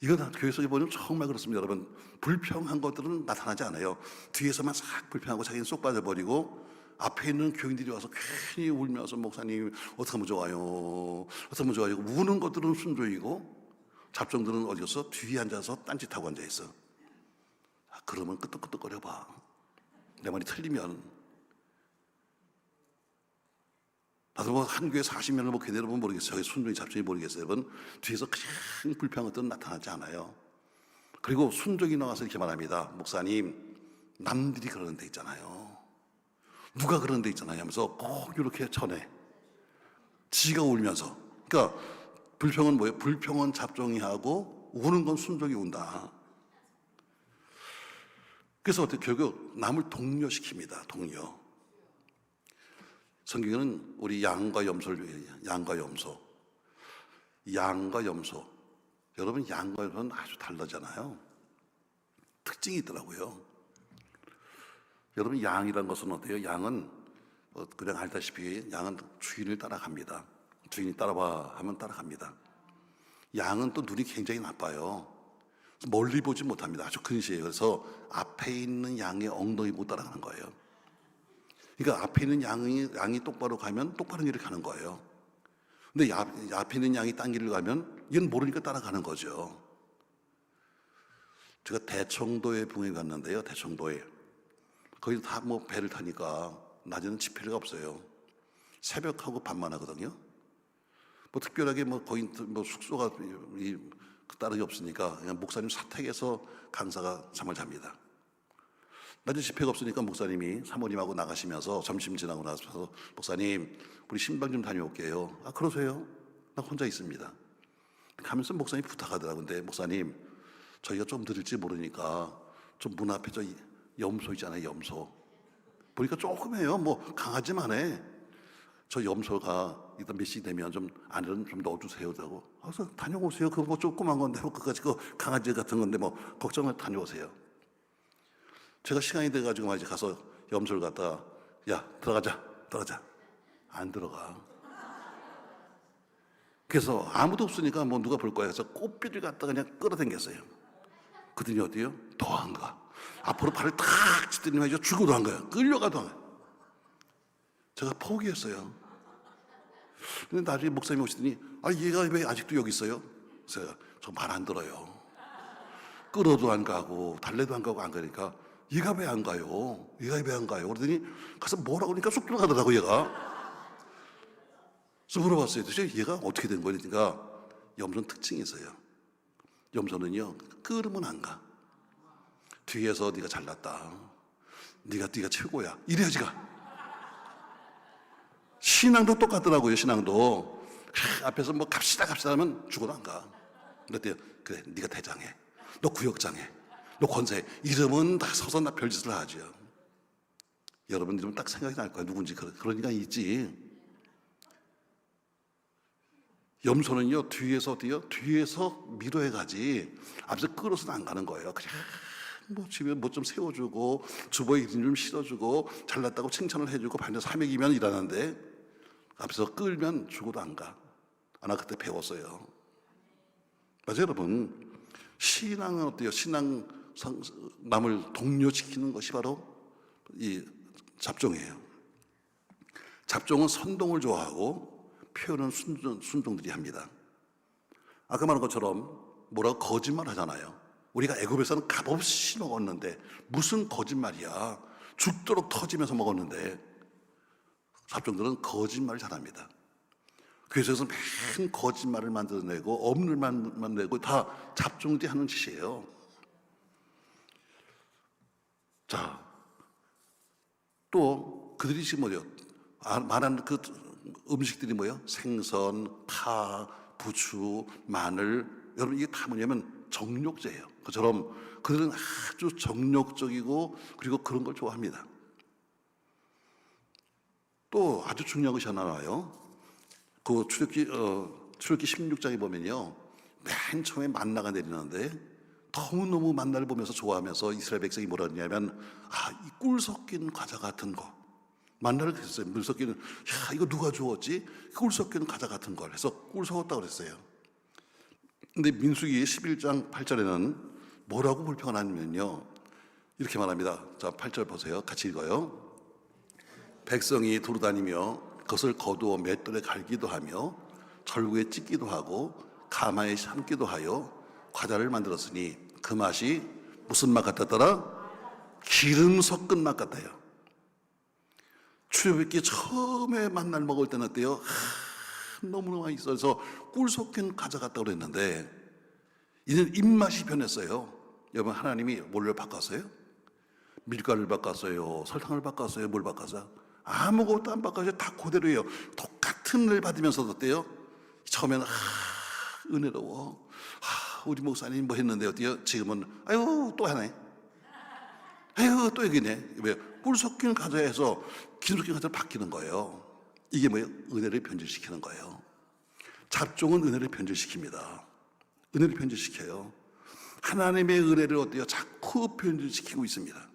[SPEAKER 2] 이건 교회에서 보면 정말 그렇습니다. 여러분, 불평한 것들은 나타나지 않아요. 뒤에서만 싹 불평하고 자기는 쏙 빠져버리고 앞에 있는 교인들이 와서 괜히 울면서 목사님 어떻게 하면 좋아요? 어떻게 하면 좋아요? 우는 것들은 순종이고 잡종들은 어디 가서 뒤에 앉아서 딴짓하고 앉아있어. 그러면 끄떡끄떡거려 봐. 내 말이 틀리면. 나도 뭐 한 교회 40년을 뭐 교회를 보면 모르겠어요. 순종이 잡종이 모르겠어요. 여러분, 뒤에서 그냥 불평한 것들은 나타나지 않아요. 그리고 순종이 나와서 이렇게 말합니다. 목사님, 남들이 그러는 데 있잖아요. 누가 그러는 데 있잖아요 하면서 꼭 이렇게 전해. 지가 울면서. 그러니까 불평은 뭐예요? 불평은 잡종이 하고 우는 건 순종이 운다. 그래서 어떻게 결국 남을 독려시킵니다. 독려. 성경에는 우리 양과 염소를 위해 양과 염소. 양과 염소. 여러분, 양과 염소는 아주 다르잖아요. 특징이 있더라고요. 여러분, 양이란 것은 어때요? 양은 그냥 알다시피 양은 주인을 따라갑니다. 주인이 따라와 하면 따라갑니다. 양은 또 눈이 굉장히 나빠요. 멀리 보지 못합니다. 아주 근시해요. 그래서 앞에 있는 양의 엉덩이 못 따라가는 거예요. 그러니까 앞에 있는 양이 똑바로 가면 똑바른 길을 가는 거예요. 근데 앞에 있는 양이 딴 길을 가면 얘는 모르니까 따라가는 거죠. 제가 대청도에 붕에 갔는데요. 대청도에. 거기 다 뭐 배를 타니까 낮에는 집회가 없어요. 새벽하고 밤만 하거든요. 뭐 특별하게 뭐 거기 뭐 숙소가 따르게 없으니까 그냥 목사님 사택에서 강사가 잠을 잡니다. 낮에 집회가 없으니까 목사님이 사모님하고 나가시면서 점심 지나고 나서 목사님 우리 신방 좀 다녀올게요. 아 그러세요? 나 혼자 있습니다. 가면서 목사님 부탁하더라고요. 근데 목사님 저희가 좀 늦을지 모르니까 좀 문 앞에 저 염소 있잖아요. 염소 보니까 조금해요. 뭐 강아지만 해. 저 염소가 일단 몇 시 되면 좀 안에는 좀 넣어주세요. 라고. 그래서 다녀오세요. 그거 뭐 조그만 건데 뭐 그까지 그 강아지 같은 건데 뭐 걱정을 다녀오세요. 제가 시간이 돼가지고 이제 가서 염소를 갖다가 야 들어가자. 안 들어가. 그래서 아무도 없으니까 뭐 누가 볼 거야. 그래서 꽃비를 갖다가 그냥 끌어당겼어요. 그랬더니 어디요? 더 안 가. 앞으로 발을 탁 치더니 이제 죽어도 안 가요. 끌려가도 안 가요. 제가 포기했어요. 근데 나중에 목사님이 오시더니 얘가 왜 아직도 여기 있어요? 그래서 저 말 안 들어요. 끌어도 안 가고 달래도 안 가고 안 가니까 얘가 왜 안 가요? 그러더니 가서 뭐라고 그러니까 쑥 들어가더라고 얘가. 그래서 물어봤어요. 도대체 얘가 어떻게 된 거냐? 그러니까 염소는 특징이 있어요. 염소는요 끌으면 안 가. 뒤에서 네가 잘났다. 네가 최고야. 이래야지 가. 신앙도 똑같더라고요. 신앙도 앞에서 뭐 갑시다 하면 죽어도 안 가. 그랬대요. 그래 네가 대장해. 너 구역장해. 너 권세해. 이러면 다 서서 나 별짓을 하죠. 여러분 이러면 딱 생각이 날 거야. 누군지 그런 인간이 있지. 염소는요 뒤에서 밀어야 가지 앞에서 끌어서는 안 가는 거예요. 그냥 뭐 집에 뭐 좀 세워주고 주보에 이름 좀 실어주고 잘났다고 칭찬을 해주고 반에서 사맥이면 일하는데 앞에서 끌면 죽어도 안 가. 나 그때 배웠어요. 맞아요 여러분. 신앙은 어때요? 남을 독려시키는 것이 바로 이 잡종이에요. 잡종은 선동을 좋아하고 표현은 순종들이 합니다. 아까 말한 것처럼 뭐라고 거짓말 하잖아요. 우리가 애굽에서는 값없이 먹었는데 무슨 거짓말이야. 죽도록 터지면서 먹었는데 잡종들은 거짓말을 잘합니다. 그래서 맨 거짓말을 만들어내고 없는 말만 내고 다 잡종들이 하는 짓이에요. 자, 또 그들이 지금 뭐요? 말하는 그 음식들이 뭐요? 생선, 파, 부추, 마늘. 여러분 이게 다 뭐냐면 정욕제예요. 그처럼 그들은 아주 정욕적이고 그리고 그런 걸 좋아합니다. 또 아주 중요한 것이 하나 나와요. 그 출애굽기 16장에 보면요, 맨 처음에 만나가 내리는데 너무너무 만나를 보면서 좋아하면서 이스라엘 백성이 뭐라 그러냐면, 이 꿀 섞인 과자 같은 거, 만나를 그랬어요. 물 섞이는, 이거 누가 주었지? 꿀 섞이는 과자 같은 걸 해서 꿀 섞었다고 그랬어요. 근데 민수기 11장 8절에는 뭐라고 불평하냐면요, 이렇게 말합니다. 자, 8절 보세요. 같이 읽어요. 백성이 두루다니며 그것을 거두어 맷돌에 갈기도 하며 절구에 찢기도 하고 가마에 삶기도 하여 과자를 만들었으니 그 맛이 무슨 맛 같았더라? 기름 섞은 맛 같아요. 출애굽기 처음에 만날 먹을 때는 어때요? 너무너무 맛있어서 꿀 섞인 과자 같다고 그랬는데 이제는 입맛이 변했어요. 여러분, 하나님이 뭘로 바꿨어요? 밀가루를 바꿨어요? 설탕을 바꿨어요? 뭘 바꿨어요? 아무것도 안 바꿔서 다 그대로예요. 똑같은 은혜를 받으면서도 어때요? 처음에는 은혜로워. 우리 목사님 뭐 했는데 어때요? 지금은 아유 또 하네. 아유 또 여기네. 왜? 꿀 섞인 과자에서 기름 섞인 과자로 바뀌는 거예요. 이게 뭐예요? 은혜를 변질시키는 거예요. 잡종은 은혜를 변질시킵니다. 은혜를 변질시켜요. 하나님의 은혜를 어때요? 자꾸 변질시키고 있습니다.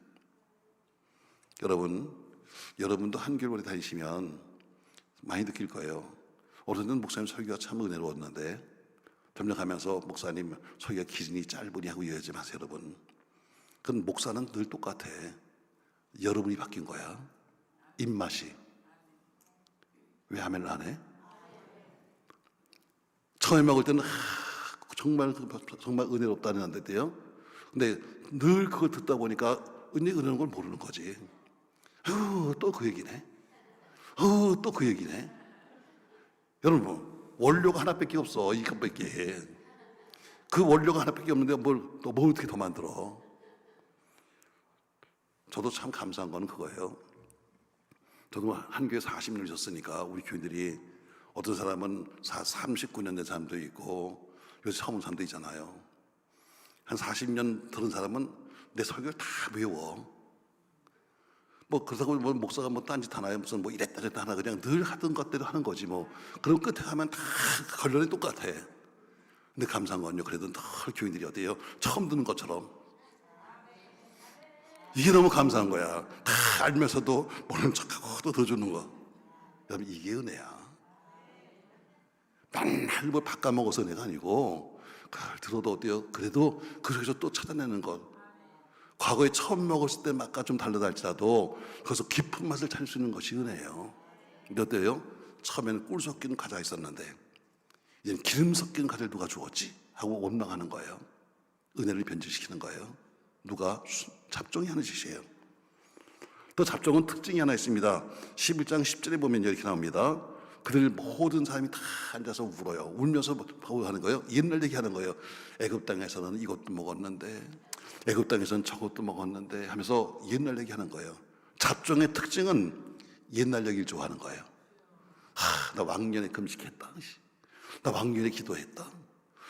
[SPEAKER 2] 여러분도 한겨울에 다니시면 많이 느낄 거예요. 어느 날 목사님 설교가 참 은혜로웠는데 점령하면서 목사님 설교가 기준이 짧으니 하고 이러지 마세요, 여러분. 그건 목사는 늘 똑같아. 여러분이 바뀐 거야. 입맛이. 왜 아멘을 안 해? 처음에 먹을 때는 정말 은혜롭다는 데요. 근데 늘 그걸 듣다 보니까 은혜라는 걸 모르는 거지. 또 그 얘기네. 또 그 얘기네. 여러분, 원료가 하나밖에 없어. 이것밖에. 그 원료가 하나밖에 없는데 뭘 어떻게 더 만들어? 저도 참 감사한 거는 그거예요. 저도 한 교회 40년을 있었으니까 우리 교인들이 어떤 사람은 39년 된 사람도 있고 요새 처음 온 사람도 있잖아요. 한 40년 들은 사람은 내 설교를 다 외워. 뭐 그렇다고 뭐 목사가 뭐 딴짓 하나요? 무슨 뭐 이랬다 저랬다 하나, 그냥 늘 하던 것대로 하는 거지 뭐. 그럼 끝에 가면 다 결론이 똑같아. 근데 감사한 건요, 그래도 늘 교인들이 어때요? 처음 듣는 것처럼. 이게 너무 감사한 거야. 다 알면서도 모르는 척하고 또 더 주는 거. 여러분, 이게 은혜야. 맨날 뭐 바꿔먹어서 은혜가 아니고 그걸 들어도 어때요? 그래도 그 속에서 또 찾아내는 것. 과거에 처음 먹었을 때 맛과 좀 다르다 할지라도 거기서 깊은 맛을 찾을 수 있는 것이 은혜예요. 근데 어때요? 처음에는 꿀 섞인 과자가 있었는데 이제는 기름 섞인 과자를 누가 주었지? 하고 원망하는 거예요. 은혜를 변질시키는 거예요. 누가? 잡종이 하는 짓이에요. 또 잡종은 특징이 하나 있습니다. 11장 10절에 보면 이렇게 나옵니다. 그들 모든 사람이 다 앉아서 울어요. 울면서 뭐 하는 거예요? 옛날 얘기하는 거예요. 애굽 땅에서는 이것도 먹었는데, 애굽 땅에서는 저것도 먹었는데 하면서 옛날 얘기하는 거예요. 잡종의 특징은 옛날 얘기를 좋아하는 거예요. 나 왕년에 금식했다. 나 왕년에 기도했다.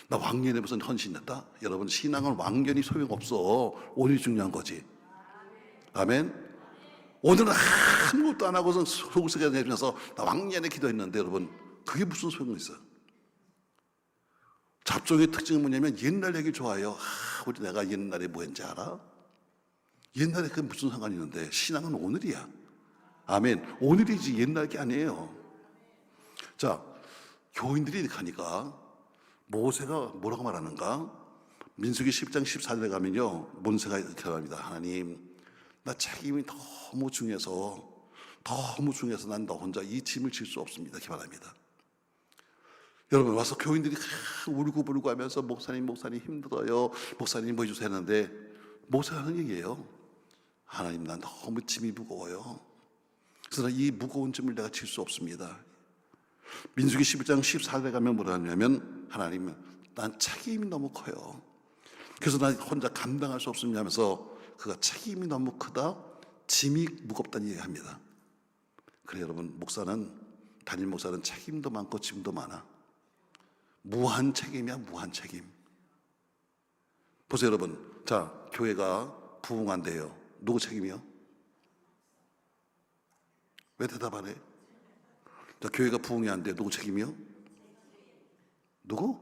[SPEAKER 2] 나 왕년에 무슨 헌신했다. 여러분, 신앙은 왕년이 소용없어. 오늘이 중요한 거지. 아멘. 오늘은 아무것도 안 하고서 속을 내면서 나 왕년에 기도했는데 여러분, 그게 무슨 소용이 있어요? 잡종의 특징은 뭐냐면 옛날 얘기 좋아해요. 우리 내가 옛날에 뭐 했는지 알아? 옛날에 그게 무슨 상관이 있는데. 신앙은 오늘이야. 아멘. 오늘이지 옛날 게 아니에요. 자, 교인들이 이렇게 하니까 모세가 뭐라고 말하는가? 민수기 10장 14절에 가면요, 모세가 이렇게 말합니다. 하나님, 나 책임이 너무 중해서 난 너 혼자 이 짐을 질 수 없습니다. 이렇게 말합니다. 여러분, 와서 교인들이 울고불고 하면서 목사님 힘들어요. 목사님 뭐 해주세요 하는데 모세가 하는 얘기예요. 하나님, 난 너무 짐이 무거워요. 그래서 이 무거운 짐을 내가 질 수 없습니다. 민수기 11장 14절에 가면 뭐라 하냐면, 하나님, 난 책임이 너무 커요. 그래서 난 혼자 감당할 수 없습니다 하면서 그가 책임이 너무 크다, 짐이 무겁다는 얘기합니다. 그래 여러분, 담임 목사는 책임도 많고 짐도 많아. 무한 책임이야, 무한 책임. 보세요 여러분, 자, 교회가 부흥한대요. 누구 책임이요? 왜 대답 안 해? 자, 교회가 부흥이 안 돼. 누구 책임이요? 누구?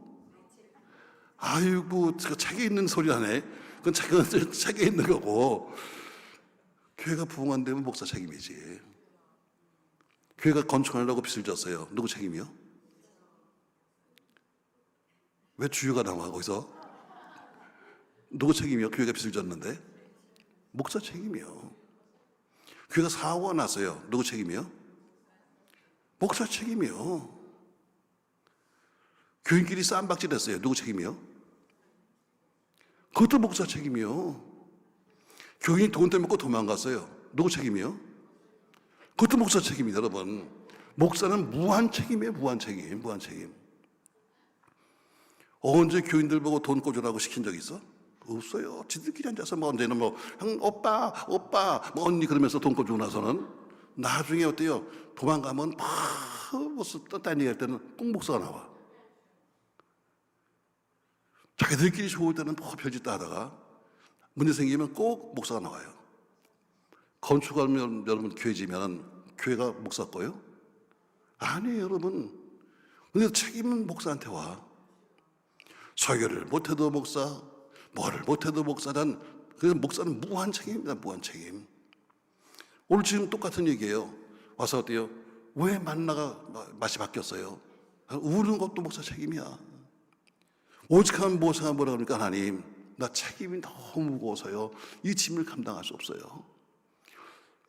[SPEAKER 2] 아이고, 책에 있는 소리 하네. 그건 책에 있는 거고. 교회가 부흥 안 되면 목사 책임이지. 교회가 건축하려고 빚을 졌어요. 누구 책임이요? 왜 주유가 나와 거기서? 누구 책임이요? 교회가 빚을 졌는데? 목사 책임이요. 교회가 사고가 났어요. 누구 책임이요? 목사 책임이요. 교인끼리 쌈박질했어요. 누구 책임이요? 그것도 목사 책임이요. 교인이 돈 때문에 도망갔어요. 누구 책임이요? 그것도 목사 책임이다. 여러분, 목사는 무한 책임이에요. 무한 책임, 무한 책임. 언제 교인들 보고 돈 꿔주라고 시킨 적 있어? 없어요. 지들끼리 앉아서 뭐 언제는 뭐 형, 오빠, 뭐 언니 그러면서 돈 꿔주고 나서는 나중에 어때요? 도망가면 무슨 딴 얘기할 때는 꼭 목사가 나와. 자기들끼리 좋을 때는 뭐 별짓 다 하다가 문제 생기면 꼭 목사가 나와요. 건축하면 여러분 교회 지면 교회가 목사 거요? 아니에요 여러분. 근데 책임은 목사한테 와. 설교를 못해도 목사, 뭐를 못해도 목사란, 그래서 목사는 무한 책임입니다. 무한 책임. 오늘 지금 똑같은 얘기예요. 와서 어때요? 왜 만나가 맛이 바뀌었어요? 우는 것도 목사 책임이야. 오직한 모세가 뭐라 그러니까 하나님, 나 책임이 너무 무거워서요. 이 짐을 감당할 수 없어요.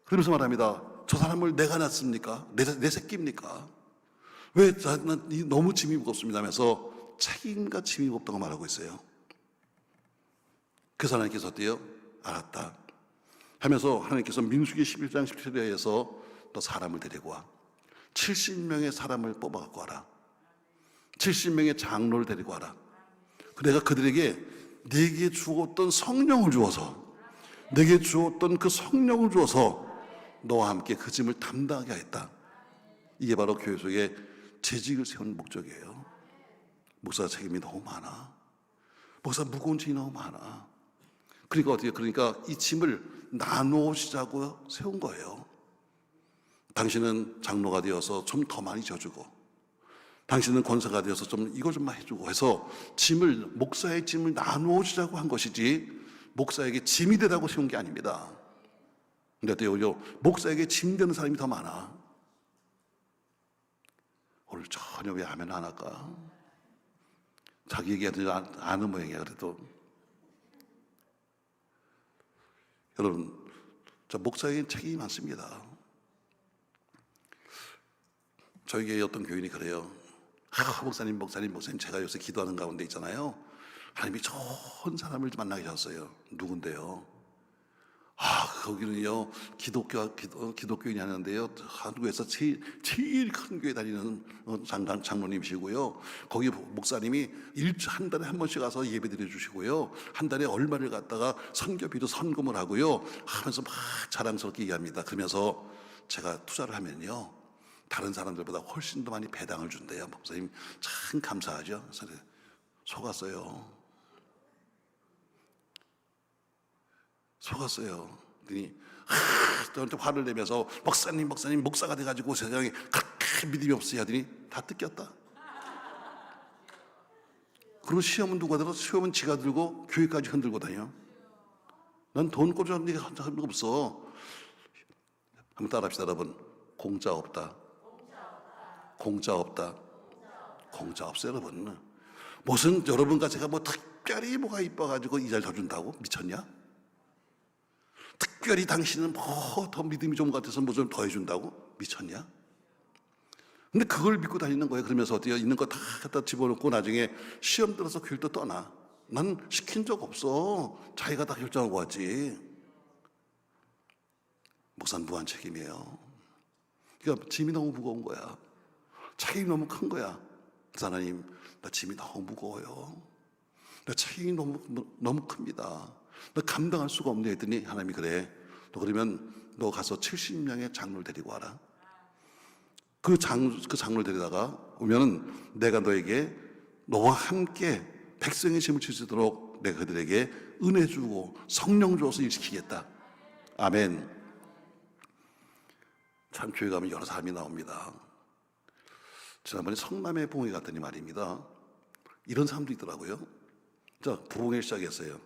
[SPEAKER 2] 그러면서 말합니다. 저 사람을 내가 낳습니까? 내 새끼입니까? 왜 나는 너무 짐이 무겁습니다 하면서 책임과 짐이 무겁다고 말하고 있어요. 그 하나님께서 어때요? 알았다 하면서 하나님께서 민수기 11장 17절에서 또 사람을 데리고 와. 70명의 사람을 뽑아갖고 와라. 70명의 장로를 데리고 와라. 내가 그들에게 내게 주었던 성령을 주어서, 내게 주었던 그 성령을 주어서 너와 함께 그 짐을 담당하게 하였다. 이게 바로 교회 속에 재직을 세우는 목적이에요. 목사 책임이 너무 많아. 목사 무거운 짐이 너무 많아. 그러니까 어떻게, 그러니까 이 짐을 나누시자고 세운 거예요. 당신은 장로가 되어서 좀 더 많이 져주고, 당신은 권사가 되어서 좀 이거 좀 해주고 해서 목사의 짐을 나누시자고 한 것이지 목사에게 짐이 되라고 세운 게 아닙니다. 근데 또 오히려 목사에게 짐 되는 사람이 더 많아. 오늘 전혀 왜 아멘 안 할까? 자기 얘기하지 않은 모양이야. 그래도 여러분, 저 목사에게 책임이 많습니다. 저에게 어떤 교인이 그래요. 목사님 제가 요새 기도하는 가운데 있잖아요. 하나님이 좋은 사람을 만나게 하셨어요. 누군데요? 거기는요 기독교인이 하는데요, 한국에서 제일 큰 교회 다니는 장로님이시고요. 거기 목사님이 한 달에 한 번씩 가서 예배 드려주시고요, 한 달에 얼마를 갖다가 선교비도 선금을 하고요 하면서 막 자랑스럽게 얘기합니다. 그러면서 제가 투자를 하면요 다른 사람들보다 훨씬 더 많이 배당을 준대요. 목사님 참 감사하죠. 그래서 속았어요. 그러니 저한테 화를 내면서 목사님 목사가 돼가지고 세상에 그렇게 믿음이 없어야 하더니 다 뜯겼다. 그리고 시험은 누가 들어? 시험은 지가 들고 교회까지 흔들고 다녀. 난 돈 꿔주는 얘기 한 적 없어. 한번 따라합시다 여러분. 공짜 없다. 공짜 없어요 여러분. 무슨 여러분과 제가 뭐 특별히 뭐가 이뻐가지고 이 자리 더 준다고? 미쳤냐? 특별히 당신은 뭐 더 믿음이 좋은 것 같아서 뭐 좀 더 해준다고? 미쳤냐? 근데 그걸 믿고 다니는 거예요. 그러면서 어때요? 있는 거 다 갖다 집어넣고 나중에 시험 들어서 교회도 떠나. 난 시킨 적 없어. 자기가 다 결정하고 왔지. 목사는 무한 책임이에요. 그러니까 짐이 너무 무거운 거야. 책임이 너무 큰 거야. 그래서 하나님, 나 짐이 너무 무거워요. 나 책임이 너무 큽니다. 나 감당할 수가 없네 했더니 하나님이 그래. 너 그러면 너 가서 70명의 장로를 데리고 와라. 그 장로를 데리다가 오면은 내가 너에게 너와 함께 백성의 짐을 질 수 있도록 내가 그들에게 은혜 주고 성령 주어서 일시키겠다. 아멘. 참 교회 가면 여러 사람이 나옵니다. 지난번에 성남의 봉회 갔더니 말입니다. 이런 사람도 있더라고요. 자, 부흥회 시작했어요.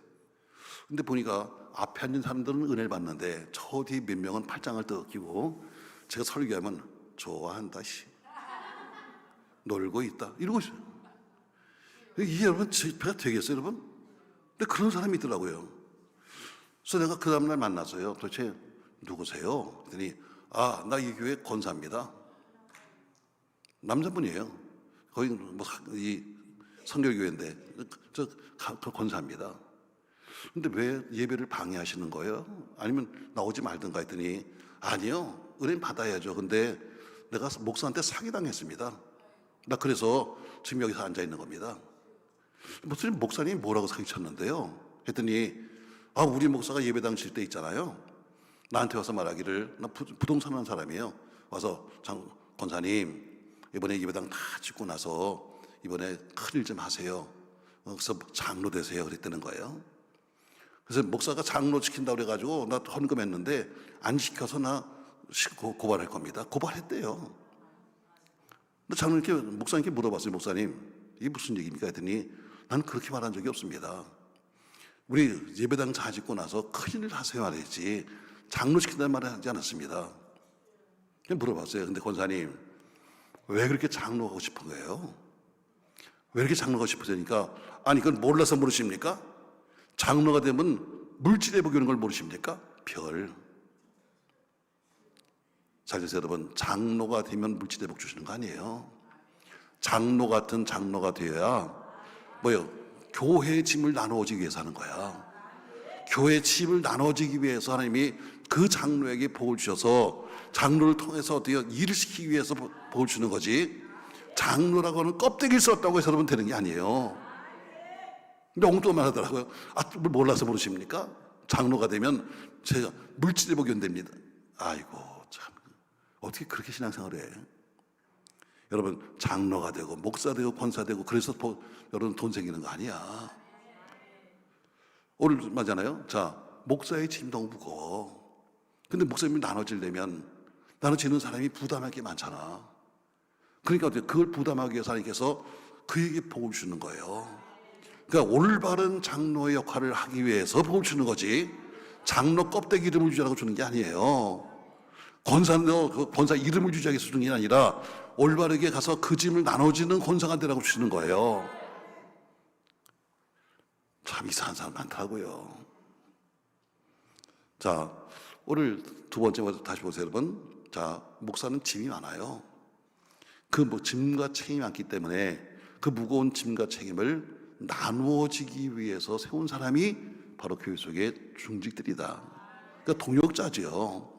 [SPEAKER 2] 근데 보니까 앞에 앉은 사람들은 은혜를 받는데 저 뒤 몇 명은 팔짱을 끼고 제가 설교하면 좋아한다, 놀고 있다, 이러고 있어요. 이게 여러분 집회가 되겠어요, 여러분? 근데 그런 사람이 있더라고요. 그래서 내가 그 다음날 만났어요. 도대체 누구세요? 그랬더니 나 이 교회 권사입니다. 남자분이에요. 거기 이 선교교회인데 저 권사입니다. 근데 왜 예배를 방해하시는 거예요? 아니면 나오지 말든가 했더니 아니요, 은혜 받아야죠. 근데 내가 목사한테 사기당했습니다. 나 그래서 지금 여기서 앉아 있는 겁니다. 무슨 목사님이 뭐라고 사기쳤는데요? 했더니 우리 목사가 예배당 칠 때 있잖아요. 나한테 와서 말하기를, 나 부동산 하는 사람이에요. 와서 권사님 이번에 예배당 다 짓고 나서 이번에 큰일 좀 하세요. 그래서 장로 되세요. 그랬다는 거예요. 그래서 목사가 장로 시킨다고 그래가지고 나 헌금했는데 안 시켜서 나 고발할 겁니다. 고발했대요. 목사님께 물어봤어요. 목사님, 이게 무슨 얘기입니까? 했더니 나는 그렇게 말한 적이 없습니다. 우리 예배당 다 짓고 나서 큰일 하세요 말했지 장로 시킨다는 말을 하지 않았습니다. 물어봤어요. 근데 권사님 왜 그렇게 장로 하고 싶은 거예요? 왜 이렇게 장로가 하고 싶으니까 아니 그건 몰라서 모르십니까? 장로가 되면 물질회복 이런 걸 모르십니까? 별. 잘 되세요 여러분. 장로가 되면 물질회복 주시는 거 아니에요. 장로 같은 장로가 되어야 교회의 짐을 나누어지기 위해서 하는 거야. 교회의 짐을 나눠지기 위해서 하나님이 그 장로에게 복을 주셔서 장로를 통해서 어떻게 일을 시키기 위해서 복을 주는 거지. 장로라고 하는 껍데기를 썼다고 해서 여러분 되는 게 아니에요. 근데 엉뚱한 하더라고요. 몰라서 모르십니까? 장로가 되면 제가 물질회복이 된답니다. 아이고 참, 어떻게 그렇게 신앙생활을 해? 여러분 장로가 되고 목사 되고 권사 되고 그래서 여러분 돈 생기는 거 아니야. 오늘 맞잖아요. 자, 목사의 짐 너무 무거워. 근데 목사님이 나눠지려면 나눠지는 사람이 부담할 게 많잖아. 그러니까 그걸 부담하기 위해서 하나님께서 그에게 복을 주는 거예요. 그러니까 올바른 장로의 역할을 하기 위해서 복을 주는 거지 장로 껍데기 이름을 주자고 주는 게 아니에요. 권사 이름을 주자고 해서 주는 게 아니라 올바르게 가서 그 짐을 나눠지는 권사가 되라고 주시는 거예요. 참 이상한 사람 많더라고요. 자, 오늘 두 번째 다시 보세요 여러분. 자, 목사는 짐이 많아요. 짐과 책임이 많기 때문에 그 무거운 짐과 책임을 나누어지기 위해서 세운 사람이 바로 교회 속의 중직들이다. 그러니까 동역자죠.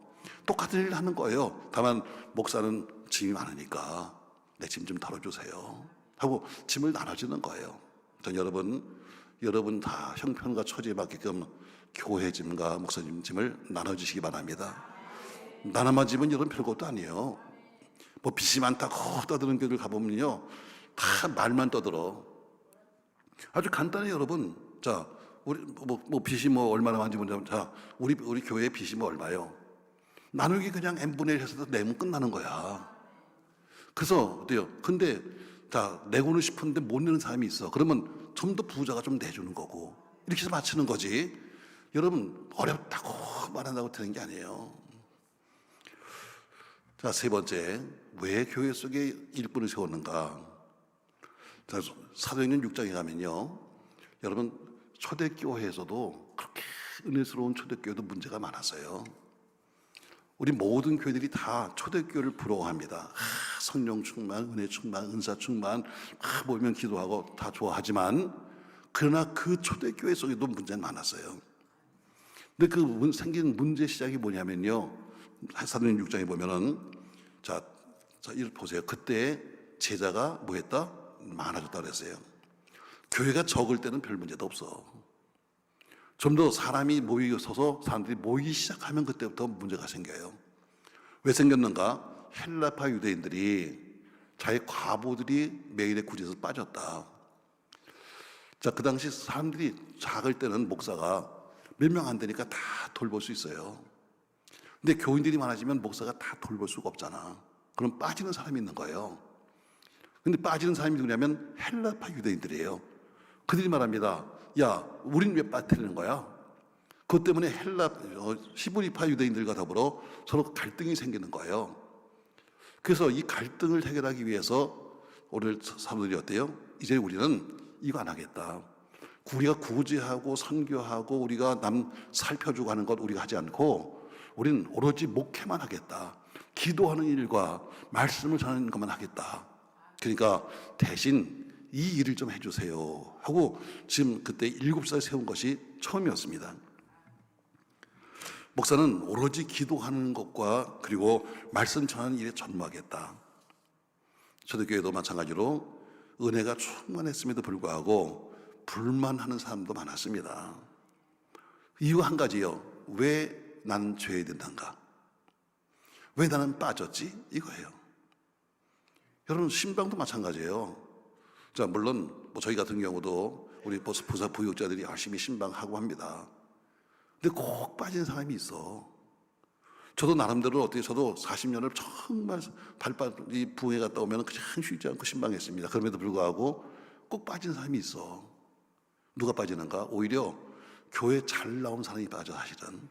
[SPEAKER 2] 똑같은 일을 하는 거예요. 다만 목사는 짐이 많으니까 내 짐 좀 덜어주세요 하고 짐을 나눠주는 거예요. 전 여러분 다 형편과 처지에 맞게끔 교회 짐과 목사님 짐을 나눠주시기 바랍니다. 나눠만 짐은 여러분 별것도 아니에요. 빚이 많다고 떠드는 교회를 가보면요 다 말만 떠들어. 아주 간단해요 여러분. 자, 우리 빚이 얼마나 많은지 보자면, 자, 우리 교회 빚이 얼마요? 나누기 그냥 n분의 1 해서 내면 끝나는 거야. 그래서 어때요? 근데 자, 내고는 싶은데 못 내는 사람이 있어. 그러면 좀 더 부자가 좀 내주는 거고 이렇게 해서 맞추는 거지. 여러분 어렵다고 말한다고 되는 게 아니에요. 자, 세 번째, 왜 교회 속에 일꾼을 세웠는가? 자, 사도행전 6장에 가면요 여러분 초대교회에서도 그렇게 은혜스러운 초대교회도 문제가 많았어요. 우리 모든 교회들이 다 초대교회를 부러워합니다. 성령 충만, 은혜 충만, 은사 충만, 모이면 기도하고 다 좋아하지만 그러나 그 초대교회 속에도 문제는 많았어요. 근데 그 생긴 문제 시작이 뭐냐면요 사도행전 6장에 보면은 자 이를 보세요. 그때 제자가 뭐했다? 많아졌다 그랬어요. 교회가 적을 때는 별 문제도 없어. 좀 더 사람이 모이서서 사람들이 모이기 시작하면 그때부터 문제가 생겨요. 왜 생겼는가? 헬라파 유대인들이 자기 과부들이 매일의 구제에서 빠졌다. 자, 그 당시 사람들이 작을 때는 목사가 몇 명 안 되니까 다 돌볼 수 있어요. 근데 교인들이 많아지면 목사가 다 돌볼 수가 없잖아. 그럼 빠지는 사람이 있는 거예요. 근데 빠지는 사람이 누구냐면 헬라파 유대인들이에요. 그들이 말합니다. 야, 우린 왜 빠뜨리는 거야? 그것 때문에 히브리파 유대인들과 더불어 서로 갈등이 생기는 거예요. 그래서 이 갈등을 해결하기 위해서 오늘 사도들이 어때요? 이제 우리는 이거 안 하겠다. 우리가 구제하고 선교하고 우리가 남 살펴주고 하는 것 우리가 하지 않고 우리는 오로지 목회만 하겠다. 기도하는 일과 말씀을 전하는 것만 하겠다. 그러니까 대신 이 일을 좀 해주세요 하고 지금 그때 7살 세운 것이 처음이었습니다. 목사는 오로지 기도하는 것과 그리고 말씀 전하는 일에 전무하겠다. 초대교회도 마찬가지로 은혜가 충만했음에도 불구하고 불만하는 사람도 많았습니다. 이유가 한 가지요. 왜 나는 죄에 된단가? 왜 나는 빠졌지? 이거예요. 여러분 신방도 마찬가지예요. 자, 물론 저희 같은 경우도 우리 부사 부육자들이 열심히 신방하고 합니다. 근데 꼭 빠진 사람이 있어. 저도 나름대로 어떻게 저도 40년을 정말 이 부흥회 갔다 오면 그냥 쉬지 않고 신방했습니다. 그럼에도 불구하고 꼭 빠진 사람이 있어. 누가 빠지는가? 오히려 교회 잘 나온 사람이 빠져 사실은.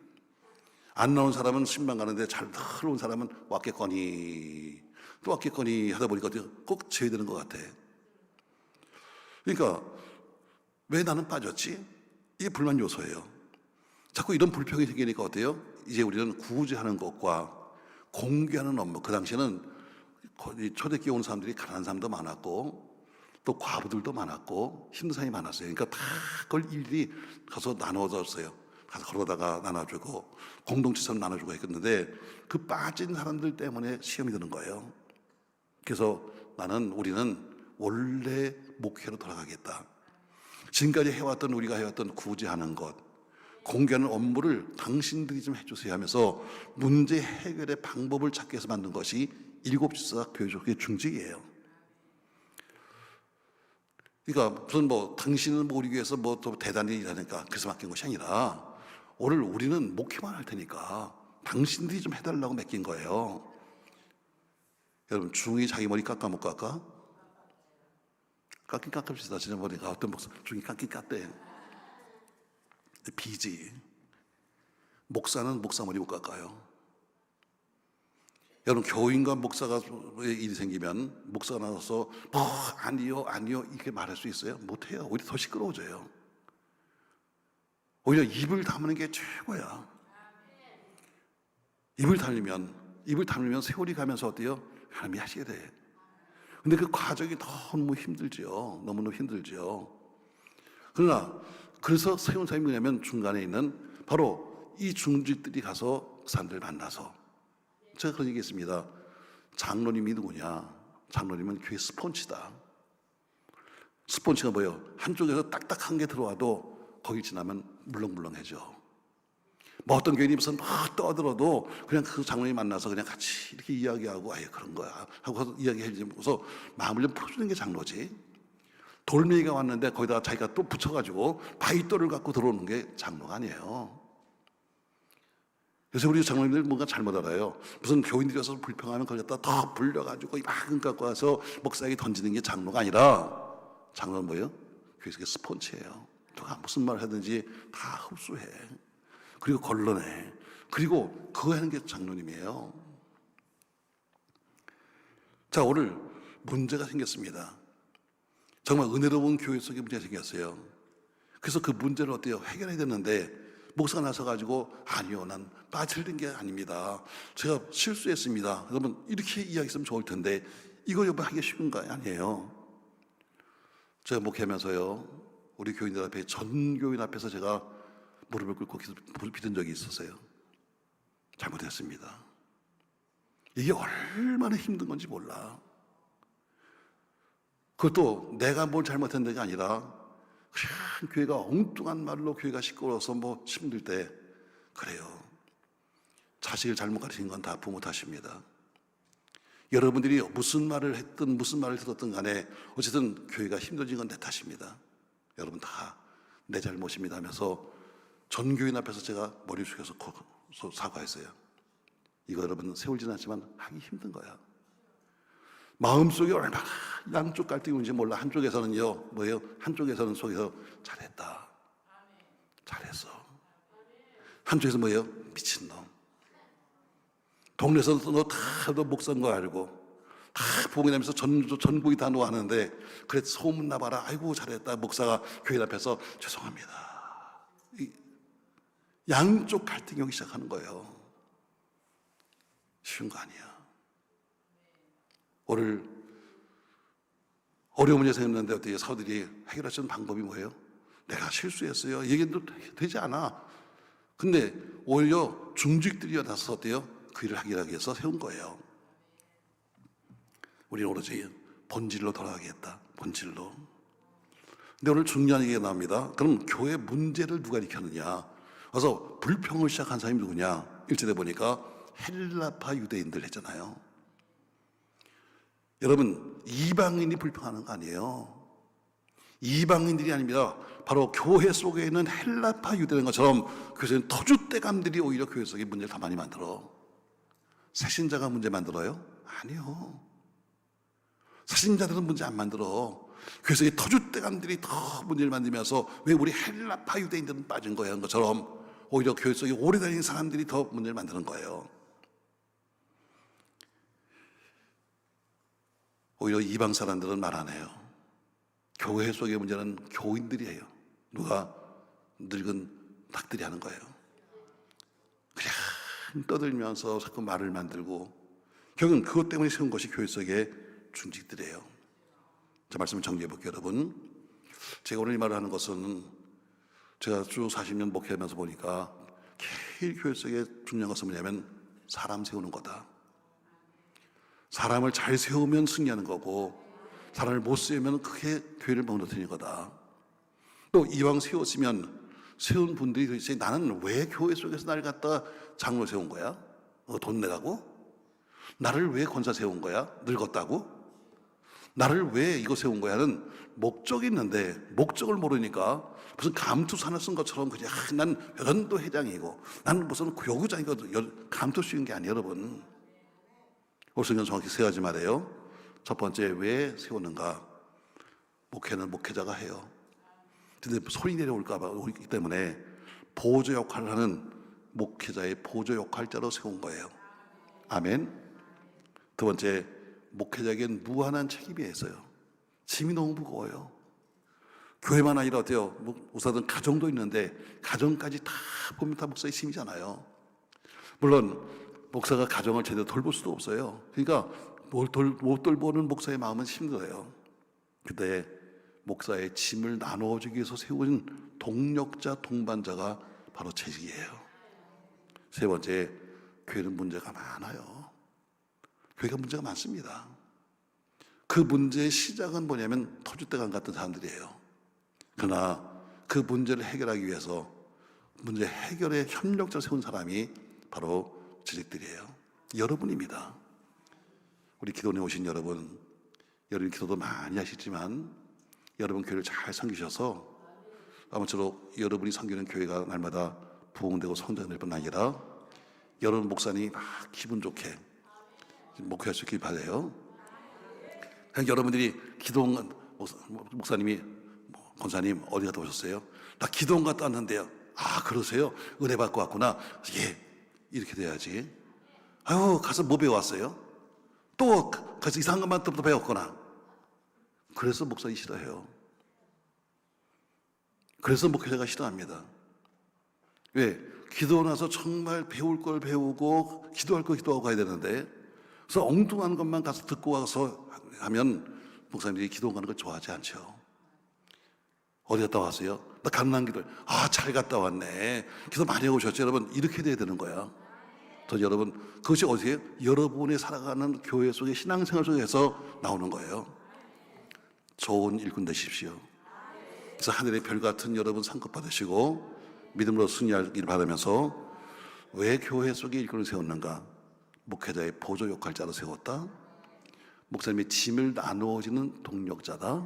[SPEAKER 2] 안 나온 사람은 신방 가는데 잘 흘러온 사람은 왔겠거니 또 왔겠거니 하다 보니까 꼭 제외되는 것 같아. 그러니까 왜 나는 빠졌지? 이게 불만 요소예요. 자꾸 이런 불평이 생기니까 어때요? 이제 우리는 구제하는 것과 공개하는 업무. 그 당시에는 초대교회 온 사람들이 가난한 사람도 많았고 또 과부들도 많았고 힘든 사람이 많았어요. 그러니까 다 그걸 일일이 가서 나눠줬어요. 가서 걸어다가 나눠주고 공동체처럼 나눠주고 했는데 그 빠진 사람들 때문에 시험이 드는 거예요. 그래서 우리는 원래 목회로 돌아가겠다. 지금까지 해왔던 우리가 해왔던 구제하는 것, 공개하는 업무를 당신들이 좀 해주세요 하면서 문제 해결의 방법을 찾기 위해서 만든 것이 7집사 교회족의 중직이에요. 그러니까 무슨 당신은 우리 교회에서 더 대단히 일하니까 그래서 맡긴 것이 아니라 오늘 우리는 목회만 할 테니까 당신들이 좀 해달라고 맡긴 거예요. 여러분 중이 자기 머리 깎아 못 깎아? 깎긴 깎읍시다. 지난번에 어떤 목사 중이 깎긴 깎대. 비지. 목사는 목사 머리 못 깎아요. 여러분 교인과 목사가 일이 생기면 목사가 나와서 아니요 이렇게 말할 수 있어요? 못해요. 오히려 더 시끄러워져요. 오히려 입을 다무는 게 최고야. 입을 다물면 세월이 가면서 어때요? 하나님이 하시게 돼. 근데 그 과정이 너무 힘들죠. 너무너무 힘들죠. 그래서 세운 사람이 뭐냐면 중간에 있는 바로 이 중직들이 가서 사람들 만나서 제가 그런 얘기 했습니다. 장로님이 누구냐? 장로님은 교회 스폰지다. 스폰지가 뭐예요? 한쪽에서 딱딱한 게 들어와도 거기 지나면 물렁물렁해져. 어떤 교인이 무슨 떠들어도 그냥 그 장로님 만나서 그냥 같이 이렇게 이야기하고 아예 그런 거야 하고 이야기해주면서 마음을 좀 풀어주는 게 장로지. 돌멩이가 왔는데 거기다가 자기가 또 붙여가지고 바위돌을 갖고 들어오는 게 장로가 아니에요. 그래서 우리 장로님들 뭔가 잘못 알아요. 무슨 교인들이 와서 불평하면 거기다 더 불려가지고 이만큼 갖고 와서 목사에게 던지는 게 장로가 아니라 장로는 뭐예요? 교회에서 스폰지예요. 누가 무슨 말을 하든지 다 흡수해. 그리고 걸러내. 그리고 그거 하는 게 장로님이에요. 자, 오늘 문제가 생겼습니다. 정말 은혜로운 교회 속에 문제가 생겼어요. 그래서 그 문제를 어때요? 해결해야 되는데 목사가 나서가지고 아니요, 난 빠뜨리는 게 아닙니다. 제가 실수했습니다. 여러분 이렇게 이야기했으면 좋을 텐데 이거 여보 하기 쉬운 거 아니에요. 제가 목회하면서요, 우리 교인들 앞에 전 교인 앞에서 제가 무릎을 꿇고 빌은 적이 있었어요. 잘못했습니다. 이게 얼마나 힘든 건지 몰라. 그것도 내가 뭘 잘못했는가 아니라 그냥 교회가 엉뚱한 말로 교회가 시끄러워서 뭐 힘들 때 그래요. 자식을 잘못 가르치는 건 다 부모 탓입니다. 여러분들이 무슨 말을 했든 무슨 말을 들었든 간에 어쨌든 교회가 힘들어진 건 내 탓입니다. 여러분 다 내 잘못입니다 하면서 전 교인 앞에서 제가 머리 숙여서 사과했어요. 이거 여러분 세월 지났지만 하기 힘든 거야. 마음속에 얼마나 양쪽 갈등이 오는지 몰라. 한쪽에서는요 뭐예요? 한쪽에서는 속에서 잘했다, 잘했어. 한쪽에서 뭐예요? 미친놈. 동네에서 너 목사인 거 알고 다 보고 나면서 전국이 다 노하는데 그래 소문 나봐라. 아이고 잘했다. 목사가 교회 앞에서 죄송합니다. 양쪽 갈등이 오기 시작하는 거예요. 쉬운 거 아니야. 오늘 어려운 문제 생겼는데 어떻게 사도들이 해결할 수 있는 방법이 뭐예요? 내가 실수했어요. 얘기도 되지 않아. 근데 오히려 중직들이 나서서 어때요? 그 일을 해결하기 위해서 세운 거예요. 우리는 오로지 본질로 돌아가겠다. 본질로. 근데 오늘 중요한 얘기가 나옵니다. 그럼 교회 문제를 누가 일으켰느냐? 그래서 불평을 시작한 사람이 누구냐? 1절에 보니까 헬라파 유대인들 했잖아요. 여러분 이방인이 불평하는 거 아니에요. 이방인들이 아닙니다. 바로 교회 속에 있는 헬라파 유대인 것처럼 그래서 터줏대감들이 오히려 교회 속에 문제를 더 많이 만들어. 새신자가 문제 만들어요? 아니요. 새신자들은 문제 안 만들어. 교회 속에 터줏대감들이 더 문제를 만들면서 왜 우리 헬라파 유대인들은 빠진 거야 하는 것처럼 오히려 교회 속에 오래 다니는 사람들이 더 문제를 만드는 거예요. 오히려 이방 사람들은 말 안 해요. 교회 속의 문제는 교인들이 해요. 누가? 늙은 닭들이 하는 거예요. 그냥 떠들면서 자꾸 말을 만들고 결국은 그것 때문에 세운 것이 교회 속의 중직들이에요. 자, 말씀을 정리해 볼게요, 여러분. 제가 오늘 이 말을 하는 것은 제가 쭉 40년 목회하면서 보니까 제일 교회 속에 중요한 것은 뭐냐면 사람 세우는 거다. 사람을 잘 세우면 승리하는 거고 사람을 못 세우면 그게 교회를 무너뜨리는 거다. 또 이왕 세웠으면 세운 분들이 도대체 나는 왜 교회 속에서 나를 갖다 장로 세운 거야? 돈 내라고? 나를 왜 권사 세운 거야? 늙었다고? 나를 왜 이거 세운 거야? 는 목적이 있는데 목적을 모르니까 무슨 감투산을 쓴 것처럼 그냥 난 여전도 회장이고 나는 무슨 교구장이고 감투 씌운 게 아니에요, 여러분. 오늘 성경 정확히 세 가지 말이에요. 첫 번째, 왜 세우는가? 목회는 목회자가 해요. 근데 소리 내려올까 봐 오기 때문에 보조 역할을 하는 목회자의 보조 역할자로 세운 거예요. 아멘. 두 번째, 목회자에겐 무한한 책임이 있어요. 짐이 너무 무거워요. 교회만 아니라 어때요? 목사들은 가정도 있는데 가정까지 다 보면 다 목사의 짐이잖아요. 물론 목사가 가정을 제대로 돌볼 수도 없어요. 그러니까 못 돌보는 목사의 마음은 힘들어요. 그때 목사의 짐을 나눠주기 위해서 세운 동력자, 동반자가 바로 재직이에요. 세 번째, 교회는 문제가 많아요. 교회가 문제가 많습니다. 그 문제의 시작은 뭐냐면 터줏대감 같은 사람들이에요. 그러나 그 문제를 해결하기 위해서 문제 해결에 협력자 세운 사람이 바로 재직들이에요. 여러분입니다. 우리 기도원에 오신 여러분, 여러분 기도도 많이 하시지만 여러분 교회를 잘 섬기셔서 아무쪼록 여러분이 섬기는 교회가 날마다 부흥되고 성장될 뿐 아니라 여러분 목사님이 막 기분 좋게 목회할 수 있길 바라요. 그냥 여러분들이 기도원 목사님이 권사님 어디 갔다 오셨어요? 나 기도원 갔다 왔는데요. 아 그러세요? 은혜 받고 왔구나. 예. 이렇게 돼야지. 아유 가서 뭐 배워왔어요? 또 가서 이상한 것만 또 배웠거나. 그래서 목사님 싫어해요. 그래서 목회자가 싫어합니다. 왜? 기도 나서 정말 배울 걸 배우고 기도할 거 기도하고 가야 되는데 그래서 엉뚱한 것만 가서 듣고 와서 하면 목사님들이 기도 가는 걸 좋아하지 않죠. 어디 갔다 왔어요? 나 강남기도 잘 갔다 왔네. 기도 많이 하고 오셨죠? 여러분 이렇게 돼야 되는 거야. 저 여러분 그것이 어디에요? 여러분이 살아가는 교회 속의 신앙생활 속에서 나오는 거예요. 좋은 일꾼 되십시오. 그래서 하늘의 별 같은 여러분 상급 받으시고 믿음으로 승리하길 바라면서, 왜 교회 속에 일꾼을 세웠는가? 목회자의 보조 역할자로 세웠다. 목사님이 짐을 나누어지는 동력자다.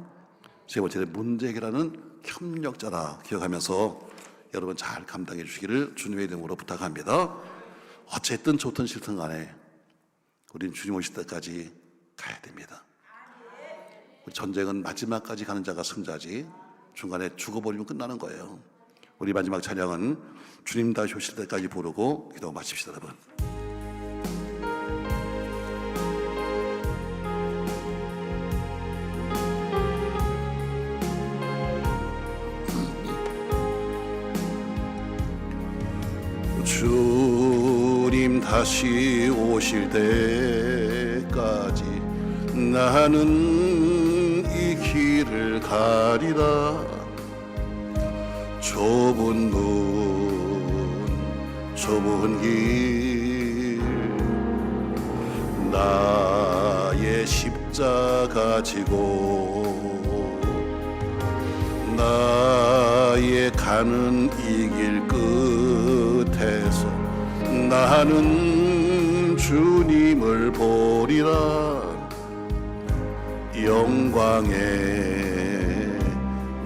[SPEAKER 2] 세 번째는 문제 해결하는 협력자다 기억하면서 여러분 잘 감당해 주시기를 주님의 이름으로 부탁합니다. 어쨌든 좋든 싫든 간에 우리는 주님 오실 때까지 가야 됩니다. 전쟁은 마지막까지 가는 자가 승자지 중간에 죽어버리면 끝나는 거예요. 우리 마지막 찬양은 주님 다시 오실 때까지 부르고 기도 마칩시다. 여러분. 주님 다시 오실 때까지 나는 이 길을 가리라. 좁은 문 좁은 길 나의 십자가 지고 나의 가는 이 길 끝에서 나는 주님을 보리라. 영광의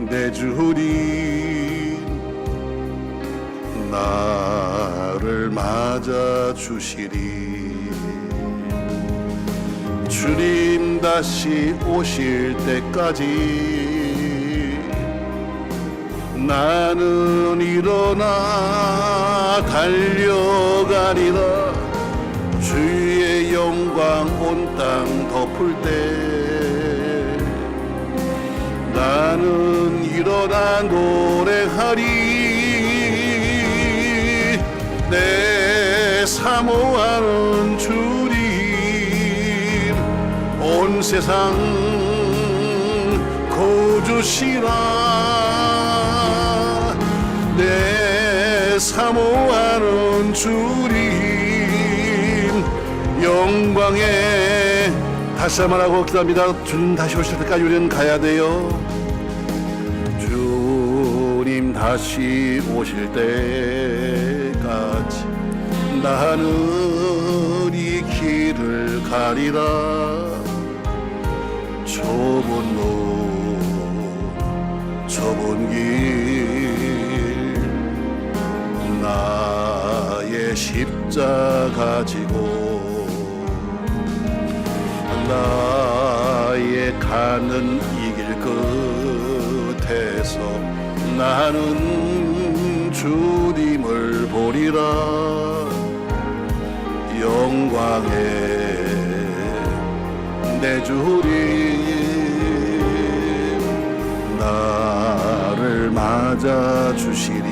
[SPEAKER 2] 내 주님 나를 맞아 주시리. 주님 다시 오실 때까지 나는 일어나 달려가리라. 주의 영광 온 땅 덮을 때 나는 일어나 노래하리. 내 사모하는 주님 온 세상 구주시라. 내 사모하는 주님 영광에 다시 한번 하고 기도합니다. 주님 다시 오실 때까지 우리는 가야 돼요. 주님 다시 오실 때까지 나는 이 길을 가리라. 좁은 문 좁은 길 나의 십자가 지고 나의 가는 이 길 끝에서 나는 주님을 보리라. 영광의 내 주님 나를 맞아 주시리.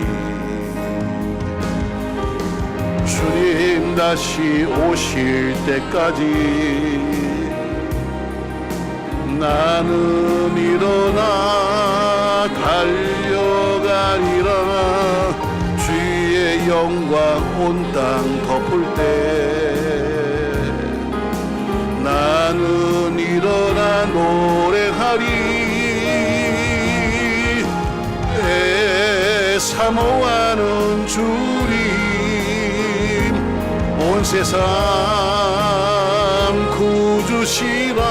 [SPEAKER 2] 주님 다시 오실 때까지 나는 일어나 달려가리라. 주의 영광 온 땅 덮을 때 나는 일어나 노래하리. 사모하는 주님 온 세상 구주시라.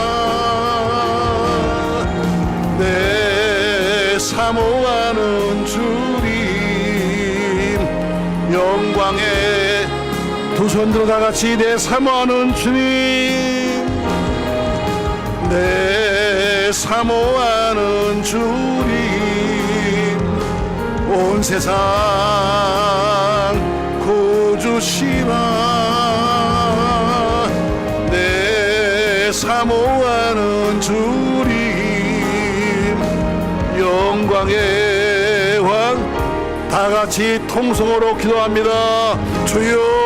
[SPEAKER 2] 내 사모하는 주님 영광에 두 손 들어 다 같이 내 사모하는 주님 내 사모하는 주님 온 세상 구주시라. 내 사모하는 주님 영광의 왕 다 같이 통성으로 기도합니다. 주여